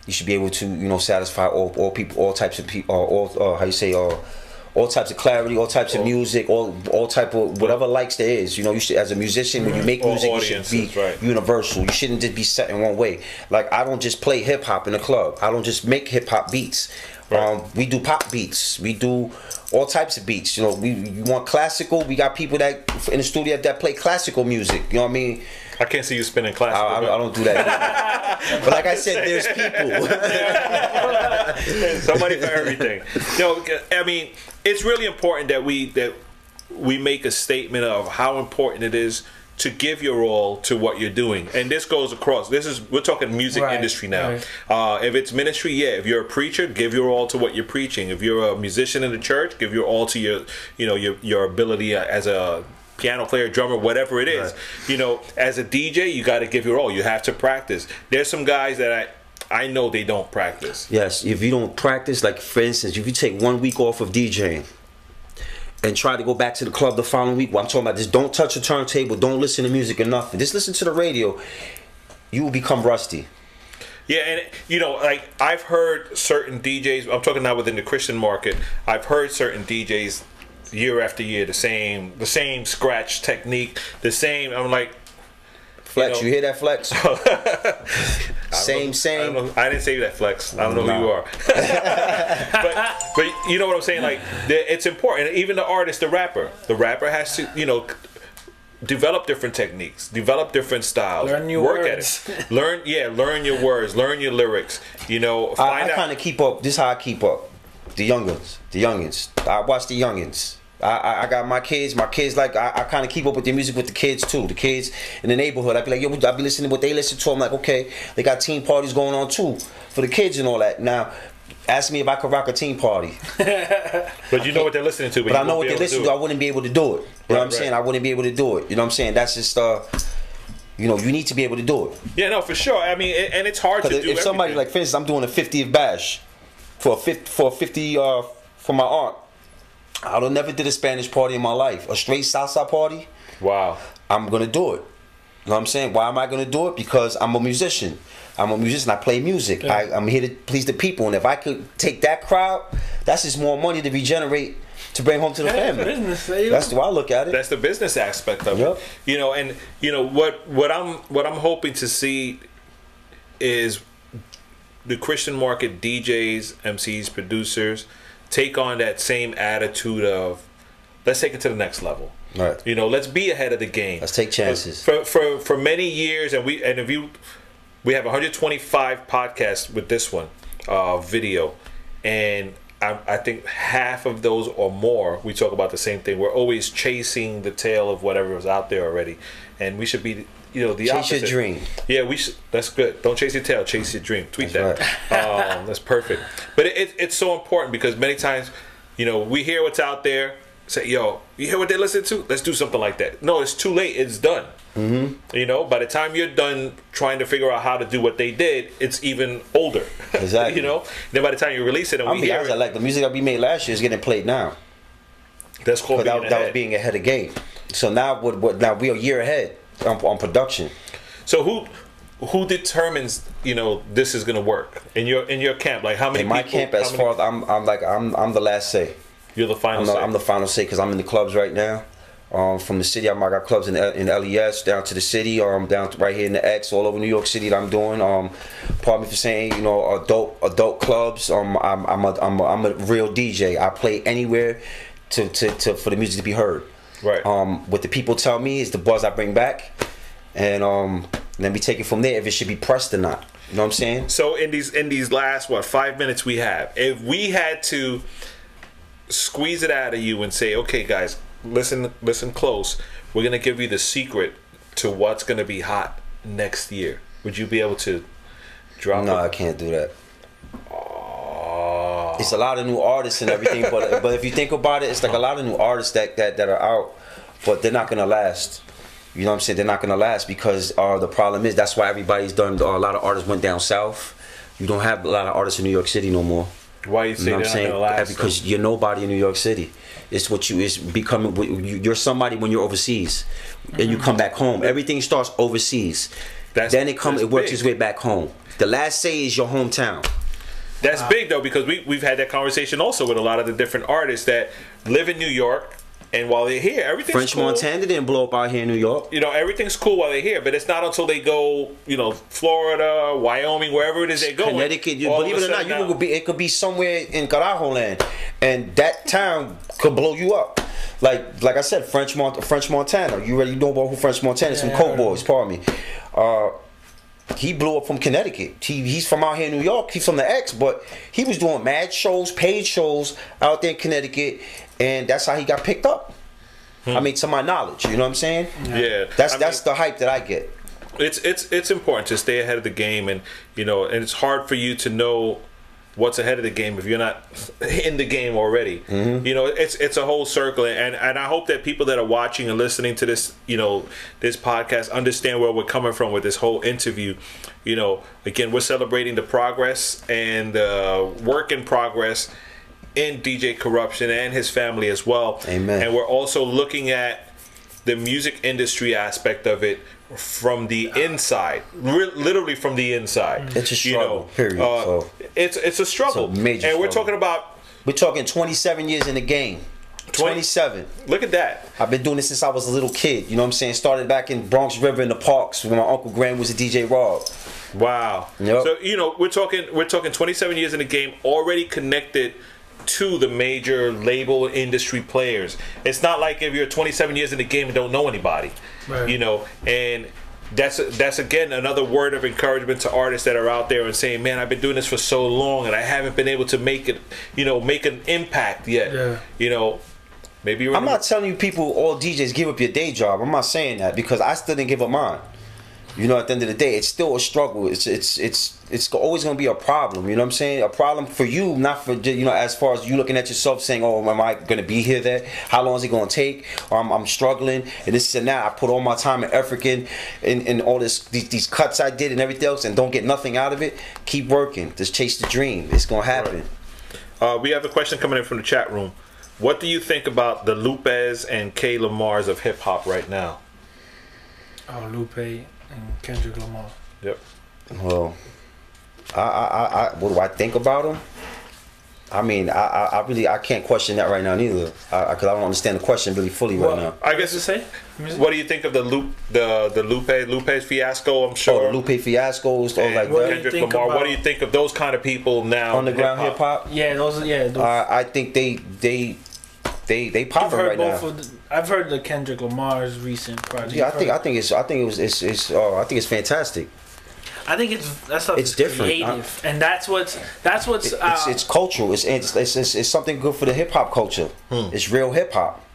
You should be able to, you know, satisfy all people, all types of people, all how you say, all types of clarity, all types of music, all type of whatever likes there is. You know, you should, as a musician, when you make music, you should be universal. You shouldn't just be set in one way. Like, I don't just play hip hop in the club. I don't just make hip hop beats. We do pop beats. We do all types of beats. You know, you want classical. We got people that in the studio that play classical music. You know what I mean? I can't see you spinning classical. I don't do that. But like I said, there's people. Somebody for everything. No, I mean, it's really important that we make a statement of how important it is to give your all to what you're doing, and this goes across. We're talking music industry now. If it's ministry, yeah. If you're a preacher, give your all to what you're preaching. If you're a musician in the church, give your all to your ability as a piano player, drummer, whatever it is. You know, as a DJ, you got to give your all. You have to practice. There's some guys that I know they don't practice. Yes, if you don't practice, like for instance, if you take 1 week off of DJing and try to go back to the club the following week, well, I'm talking about just don't touch the turntable, don't listen to music or nothing. Just listen to the radio. You will become rusty. Yeah, and you know, like I've heard certain DJs. I'm talking now within the Christian market. I've heard certain DJs year after year the same scratch technique, the same. I'm like, Flex, you hear that, Flex? Same. I didn't say that, Flex. I don't know who you are. but you know what I'm saying? Like, it's important. Even the artist, the rapper has to, you know, develop different techniques, develop different styles, learn your words. At it. Learn your words, learn your lyrics. You know, I kind of keep up. This is how I keep up. The youngins. I watch the youngins. I got my kids like I kind of keep up with the music with the kids too. The kids in the neighborhood, I be like, yo, I be listening to what they listen to. I'm like, okay, they got teen parties going on too for the kids and all that. Now, ask me if I could rock a teen party. But you know what they're listening to. But I know what they're listening to. I wouldn't be able to do it. You know what I'm saying? I wouldn't be able to do it. You know what I'm saying? That's just you know, you need to be able to do it. Yeah, no, for sure. I mean, and it's hard to do. If somebody, like for instance, I'm doing a 50th bash for 50 for my aunt. I don't never did a Spanish party in my life. A straight salsa party. Wow. I'm gonna do it. You know what I'm saying? Why am I gonna do it? Because I'm a musician. I play music. Yeah. I'm here to please the people. And if I could take that crowd, that's just more money to regenerate to bring home to the family. Business, that's the way I look at it. That's the business aspect of it. You know, and you know what I'm hoping to see is the Christian market DJs, MCs, producers take on that same attitude of let's take it to the next level. Right. You know, let's be ahead of the game. Let's take chances. For many years, we have 125 podcasts with this one video, and I think half of those or more we talk about the same thing. We're always chasing the tail of whatever is out there already, and we should be, you know, the chase opposite. Your dream. Yeah, we should. That's good. Don't chase your tail, chase your dream. Tweet that's that. Right. That's perfect. But it's so important because many times, you know, we hear what's out there. Say, yo, you hear what they listen to? Let's do something like that. No, it's too late. It's done. Mm-hmm. You know, by the time you're done trying to figure out how to do what they did, it's even older. Exactly. You know, then by the time you release it, and we hear it, like the music that we made last year is getting played now. That's called that was being ahead of game. So now, now we're a year ahead on production. So who determines, you know, this is gonna work in your camp? Like how many? In my people, camp, as far as I'm the last say. You're the final say. I'm the final say because I'm in the clubs right now. From the city, I got clubs in Elias down to the city, down to right here in the X, all over New York City that I'm doing. Pardon me for saying, you know, adult clubs. I'm a real DJ. I play anywhere for the music to be heard. Right. What the people tell me is the buzz I bring back, and then we take it from there if it should be pressed or not. You know what I'm saying? So in these last 5 minutes we have, if we had to squeeze it out of you and say, okay, guys, listen close. We're gonna give you the secret to what's gonna be hot next year. Would you be able to drop? No, I can't do that. It's a lot of new artists and everything, but if you think about it, it's like a lot of new artists that are out, but they're not gonna last. You know what I'm saying? They're not gonna last because the problem is that's why everybody's done. A lot of artists went down south. You don't have a lot of artists in New York City no more. Why you say what I'm they're saying? not gonna last? Because you're nobody in New York City. It's what you is becoming. You're somebody when you're overseas, and you come back home. Everything starts overseas. Then it comes. It works its way back home. The last say is your hometown. That's big though, because we've had that conversation also with a lot of the different artists that live in New York, and while they're here, everything's French cool. Montana didn't blow up out here in New York. You know, everything's cool while they're here, but it's not until they go, you know, Florida, Wyoming, wherever it is they go. Connecticut, believe it or not, it could be somewhere in Carajo land, and that town could blow you up. Like I said, French Montana. You already know about who French Montana is, from Coke Boys, pardon me. He blew up from Connecticut. He's from out here in New York. He's from the X, but he was doing mad shows, paid shows out there in Connecticut, and that's how he got picked up. I mean, to my knowledge, you know what I'm saying? Yeah. That's the hype that I get. It's important to stay ahead of the game, and you know, and it's hard for you to know what's ahead of the game if you're not in the game already. You know, it's a whole circle, and I hope that people that are watching and listening to this, you know, this podcast understand where we're coming from with this whole interview. You know, again, we're celebrating the progress and work in progress in DJ Curruption and his family as well. Amen. And we're also looking at the music industry aspect of it from the inside, literally from the inside. It's a struggle, period. So it's a struggle. It's a major and struggle. We're talking 27 years in the game. 27. Look at that. I've been doing this since I was a little kid. You know what I'm saying? Started back in Bronx River in the parks when my Uncle Graham was a DJ Rob. Wow. Yep. So you know, we're talking 27 years in the game, already connected to the major label industry players. It's not like if you're 27 years in the game and don't know anybody, right. You know, and that's again another word of encouragement to artists that are out there and saying, man, I've been doing this for so long and I haven't been able to make it, you know, make an impact yet. Yeah. You know, maybe I'm not telling you people, all DJs, give up your day job. I'm not saying that, because I still didn't give up mine. You know, at the end of the day, it's still a struggle. It's always going to be a problem. You know what I'm saying? A problem for you, not for, you know, as far as you looking at yourself saying, oh, am I going to be here there? How long is it going to take? Or I'm struggling and this and that. I put all my time and effort in all these cuts I did and everything else, and don't get nothing out of it. Keep working. Just chase the dream. It's going to happen. Right. We have a question coming in from the chat room. What do you think about the Lupes and K. Lamars of hip hop right now? Oh, Lupe and Kendrick Lamar. Yep. Well, what do I think about them? I mean, I really can't question that right now neither, because I don't understand the question really fully right now. I guess to say, what do you think of the Lupe's fiasco? I'm sure. Oh, the Lupe fiascos, or like that. Kendrick Lamar. What do you think of those kind of people now? Underground hip hop. Yeah, those. Yeah, those. I think they popping right now. I've heard the Kendrick Lamar's recent project. Yeah, I think it's fantastic. I think it's different. Creative, and that's what's it's cultural. It's something good for the hip hop culture. It's real hip hop.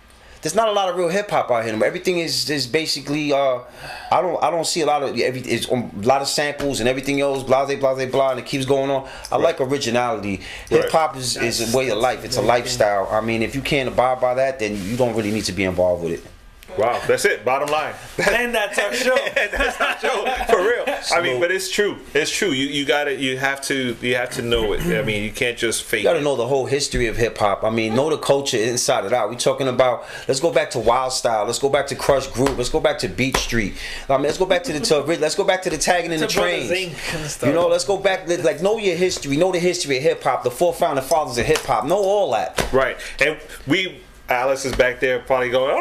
There's not a lot of real hip hop out here. Everything is basically I don't see a lot of it's a lot of samples and everything else, blah blah blah blah, and it keeps going on. I like originality. Hip hop is a way of life. It's a lifestyle. I mean, if you can't abide by that, then you don't really need to be involved with it. Wow, that's it. Bottom line. And that's our show. That's our show, for real. I mean, but it's true. It's true. You have to know it. I mean, you can't just fake. You got to know the whole history of hip hop. I mean, know the culture inside and out. We talking about. Let's go back to Wild Style. Let's go back to Crush Group. Let's go back to Beat Street. I mean, let's go back to let's go back to the tagging in the trains. You know, let's go back. Like, know your history. Know the history of hip hop. The four founding fathers of hip hop. Know all that. Right, and Alice is back there probably going,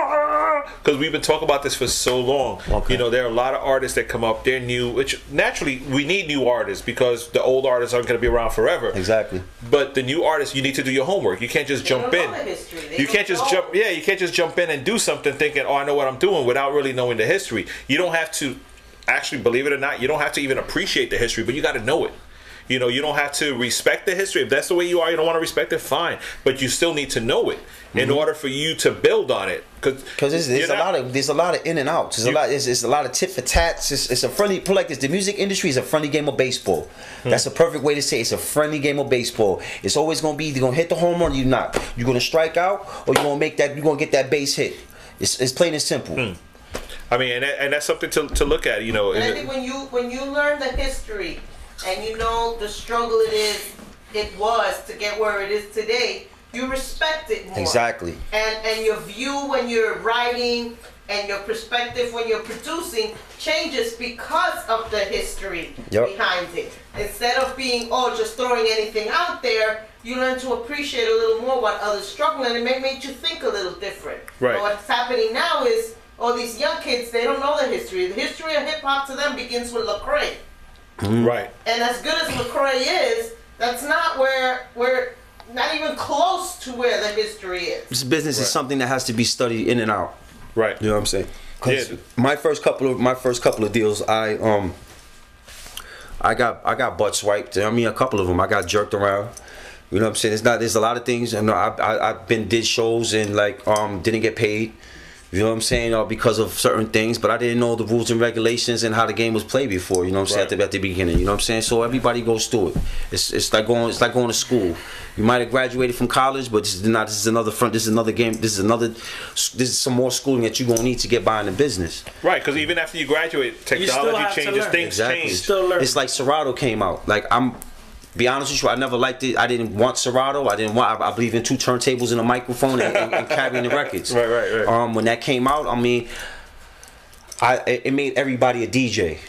because we've been talking about this for so long. Okay. You know, there are a lot of artists that come up. They're new, which naturally we need new artists because the old artists aren't going to be around forever. Exactly. But the new artists, you need to do your homework. You can't just jump in. You can't just jump. Yeah, you can't just jump in and do something thinking, oh, I know what I'm doing, without really knowing the history. You don't have to actually, believe it or not, you don't have to even appreciate the history, but you got to know it. You know, you don't have to respect the history. If that's the way you are, you don't want to respect it, fine. But you still need to know it in order for you to build on it. Because there's a lot of in and outs. There's a lot of tit for tats. It's a friendly, like this. The music industry is a friendly game of baseball. That's a perfect way to say it. It's a friendly game of baseball. It's always gonna be either gonna hit the home run or you're not. You're gonna strike out or you're gonna get that base hit. It's plain and simple. I mean, and that's something to look at. You know, and I think when you learn the history. And you know the struggle it is it was to get where it is today, you respect it more. Exactly. And your view when you're writing and your perspective when you're producing changes because of the history behind it. Instead of being, just throwing anything out there, you learn to appreciate a little more what others struggle, and it may make you think a little different. Right. But what's happening now is all these young kids, they don't know the history. The history of hip-hop to them begins with Lecrae. Right. And as good as Lecrae is, that's not where we're not even close to where the history is. This business is something that has to be studied in and out. Right. You know what I'm saying? Yeah. My first couple of deals, I got butt swiped. I mean, a couple of them. I got jerked around. You know what I'm saying? There's a lot of things. And I've did shows and didn't get paid. You know what I'm saying? Because of certain things, but I didn't know the rules and regulations and how the game was played before. You know what I'm saying? At the beginning. You know what I'm saying? So everybody goes through it. It's like going to school. You might have graduated from college, but this is another front. This is another game. This is some more schooling that you're gonna need to get by in the business. Right, because even after you graduate, technology changes, things change. It's like Serato came out. Like be honest with you, I never liked it. I didn't want Serato. I believe in 2 turntables and a microphone and carrying the records. Right. When that came out, I mean, it made everybody a DJ.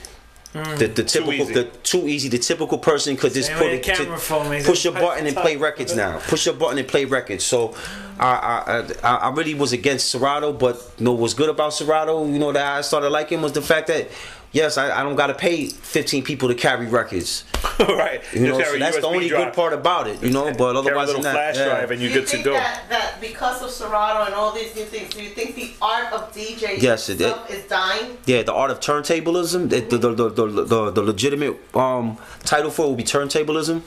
The typical, too easy. The typical person could just push a button and play records now. Push a button and play records. So I really was against Serato, but what's good about Serato, that I started liking was the fact that yes, I don't gotta pay 15 people to carry records. Right. So that's the only good part about it. But otherwise, than that, flash drive and you're good to go. That because of Serato and all these new things, do you think the art of DJing is dying? Yeah, the art of turntablism. The legitimate title for it would be turntablism.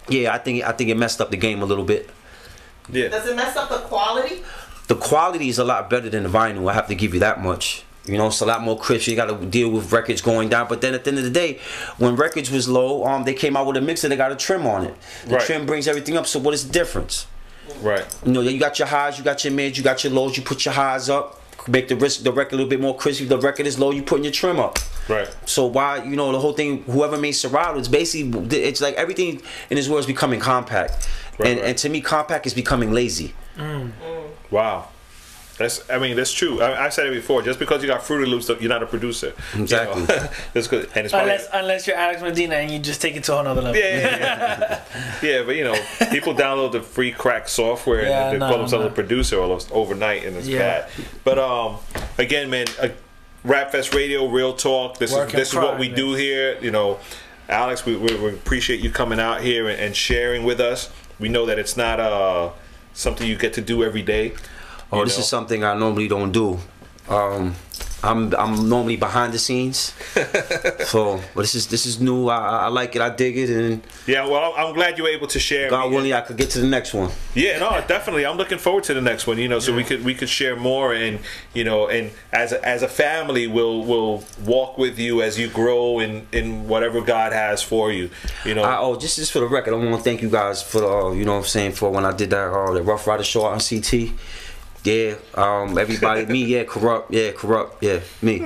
Yeah, I think it messed up the game a little bit. Yeah. Does it mess up the quality? The quality is a lot better than the vinyl. I have to give you that much. It's a lot more crisp. You got to deal with records going down. But then at the end of the day, when records was low, they came out with a mixer. They got a trim on it. The trim brings everything up. So what is the difference? Right. You got your highs, you got your mids, you got your lows. You put your highs up, make the record a little bit more crisp. If the record is low, you putting your trim up. Right. So why, the whole thing, whoever made Serato, it's basically, it's like everything in this world is becoming compact. And to me, compact is becoming lazy. Wow. That's true. I said it before. Just because you got Fruity Loops, you're not a producer. Exactly. That's good. And it's unless you're Alex Medina and you just take it to another level. Yeah. But people download the free crack software and they call themselves a producer almost overnight, and it's bad. But again, man, Rap Fest Radio, real talk. This is what we do here. Alex, we appreciate you coming out here and sharing with us. We know that it's not something you get to do every day. This is something I normally don't do. I'm normally behind the scenes. But this is new. I like it. I dig it. And yeah, well, I'm glad you were able to share. God willing, I could get to the next one. Yeah, no, definitely. I'm looking forward to the next one. So we could share more, and and as a family, we'll walk with you as you grow in whatever God has for you. Just for the record, I want to thank you guys for for when I did that Ruff Ryderz show on CT. Yeah, everybody, me, Corrupt, me.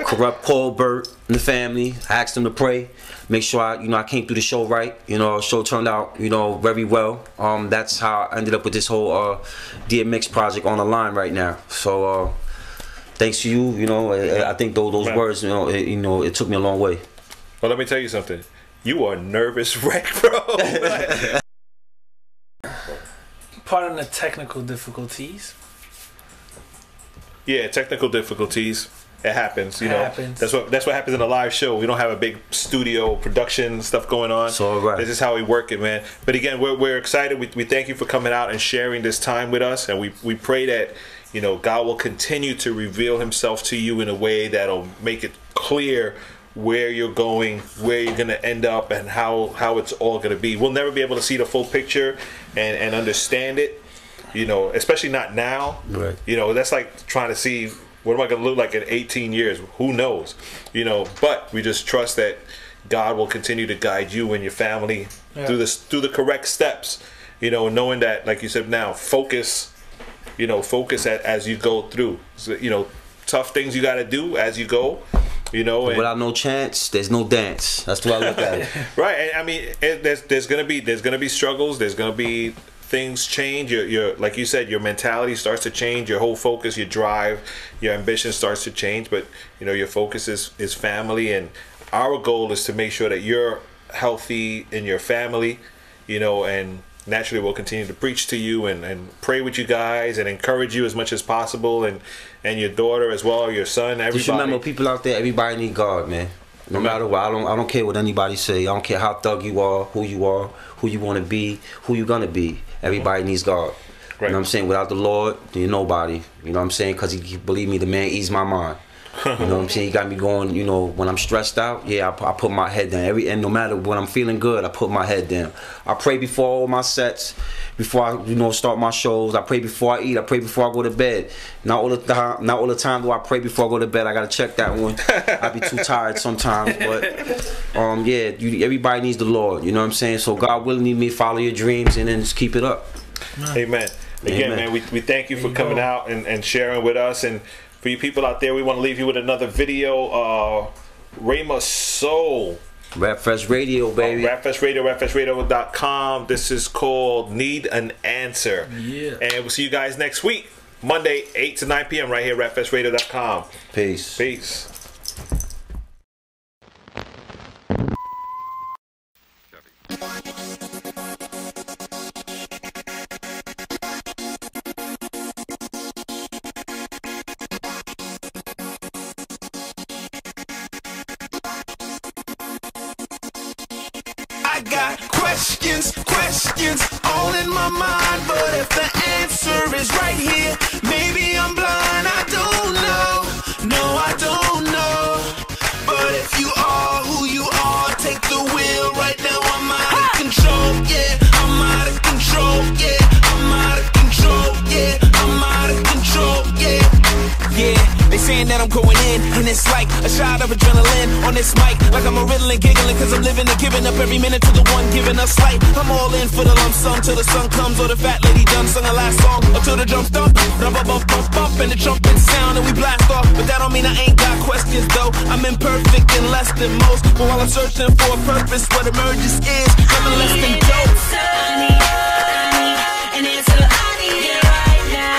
Corrupt called Bert and the family, asked them to pray, make sure I came through the show right, show turned out, very well. That's how I ended up with this whole DMX project on the line right now. So, thanks to you, I think those words, it took me a long way. Well, let me tell you something. You are a nervous wreck, bro. Pardon the technical difficulties. Yeah, technical difficulties. It happens, It happens. That's what happens in a live show. We don't have a big studio production stuff going on. So right. This is how we work it, man. But again, we're excited. We thank you for coming out and sharing this time with us, and we pray that God will continue to reveal Himself to you in a way that'll make it clear where you're going, where you're gonna end up, and how it's all gonna be. We'll never be able to see the full picture and understand it. Especially not now. Right. That's like trying to see what am I going to look like in 18 years. Who knows? But we just trust that God will continue to guide you and your family through the correct steps. Knowing that, like you said, now focus as you go through. So, tough things you got to do as you go. You know, and without no chance, there's no dance. That's the way I look at it. Right, and I mean, there's gonna be struggles. There's gonna be things change. Your like you said, your mentality starts to change. Your whole focus, your drive, your ambition starts to change. But you know, your focus is family, and our goal is to make sure that you're healthy in your family. You know, and naturally we'll continue to preach to you and pray with you guys and encourage you as much as possible, and your daughter as well, your son, everybody. Just remember, people out there, everybody need God, man. No matter what, I don't care what anybody say. I don't care how thug you are, who you want to be, who you gonna be. Everybody needs God. Right. You know what I'm saying? Without the Lord, you're nobody. You know what I'm saying? Because he believe me, the man eased my mind. You know what I'm saying? He got me going. You know, when I'm stressed out, yeah, I put my head down. And no matter when I'm feeling good, I put my head down. I pray before all my sets, before I start my shows. I pray before I eat. I pray before I go to bed. Not all the time do I pray before I go to bed. I gotta check that one. I be too tired sometimes, but yeah, everybody needs the Lord. You know what I'm saying? So God willing, need me to follow your dreams and then just keep it up. Amen. Again, man, we thank you for coming out and sharing with us. And for you people out there, we want to leave you with another video. Rama Soul. Rap Fest Radio, baby. Rap Fest Radio, rapfestradio.com. This is called Need an Answer. Yeah. And we'll see you guys next week, Monday, 8 to 9 p.m. right here, rapfestradio.com. Peace. Peace. I got questions all in my mind, but if the answer is right here, maybe I'm blind. I don't know, no, I don't know. But if you are who you are, take the wheel right now. I'm out of control, yeah. I'm out of control, yeah. I'm out of control, yeah. I'm out of control, yeah. Yeah, they saying that I'm going in, and it's like a shot of adrenaline on this mic. Like I'm a riddling, giggling, cause I'm living and giving up every minute to the one giving us light. I'm all in for the lump sum till the sun comes, or the fat lady done sung a last song, or till the drums thump, bump, bump, bump, bump, and the trumpet sound, and we blast off. But that don't mean I ain't got questions though. I'm imperfect and less than most, but while I'm searching for a purpose, what emerges is nothing less than dope. I need an answer. I need it right now.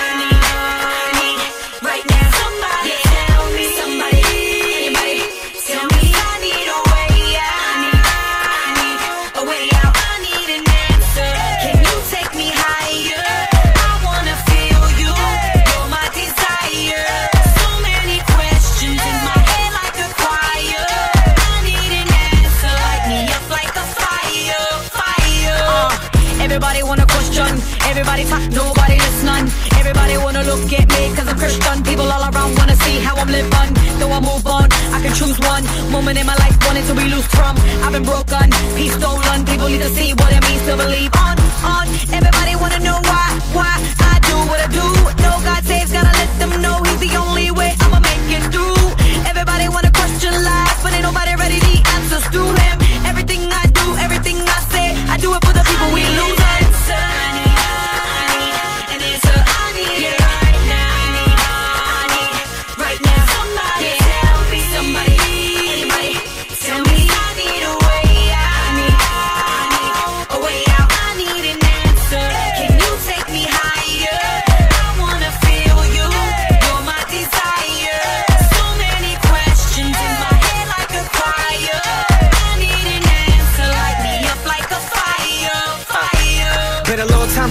Everybody wanna question, everybody talk, nobody listen. Everybody wanna look at me cause I'm Christian. People all around wanna see how I'm living. Though I move on, I can choose one moment in my life wanting to be loose from. I've been broken, peace stolen. People need to see what it means to believe on. Everybody wanna know why I do what I do. No, God saves, gotta let them know He's the only way I'ma make it through. Everybody wanna question life, but ain't nobody ready the answers to Him. Everything I do, everything I say, I do it for the people we lose.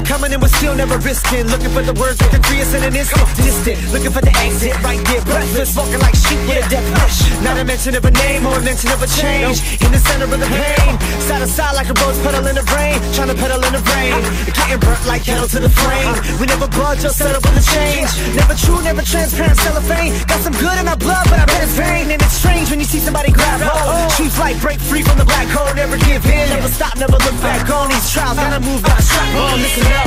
Coming in, we're still never risking. Looking for the words that can free us in an instant. Distant, looking for the exit right there. Breathless, walking like sheep with a death wish. Not a mention of a name or a mention of a change. In the center of the pain, side to side like a rose petal in the rain. Trying to pedal in the rain, getting burnt like kettle to the flame. We never budge or settle for the change. Never true, never transparent, cellophane. Got some good in our blood, but I bet it's vain. And it's strange when you see somebody grab hold. Choose life, break free from the black hole. Never give in, never stop, never look back on these trials. Gotta move, gotta strap on, listen up.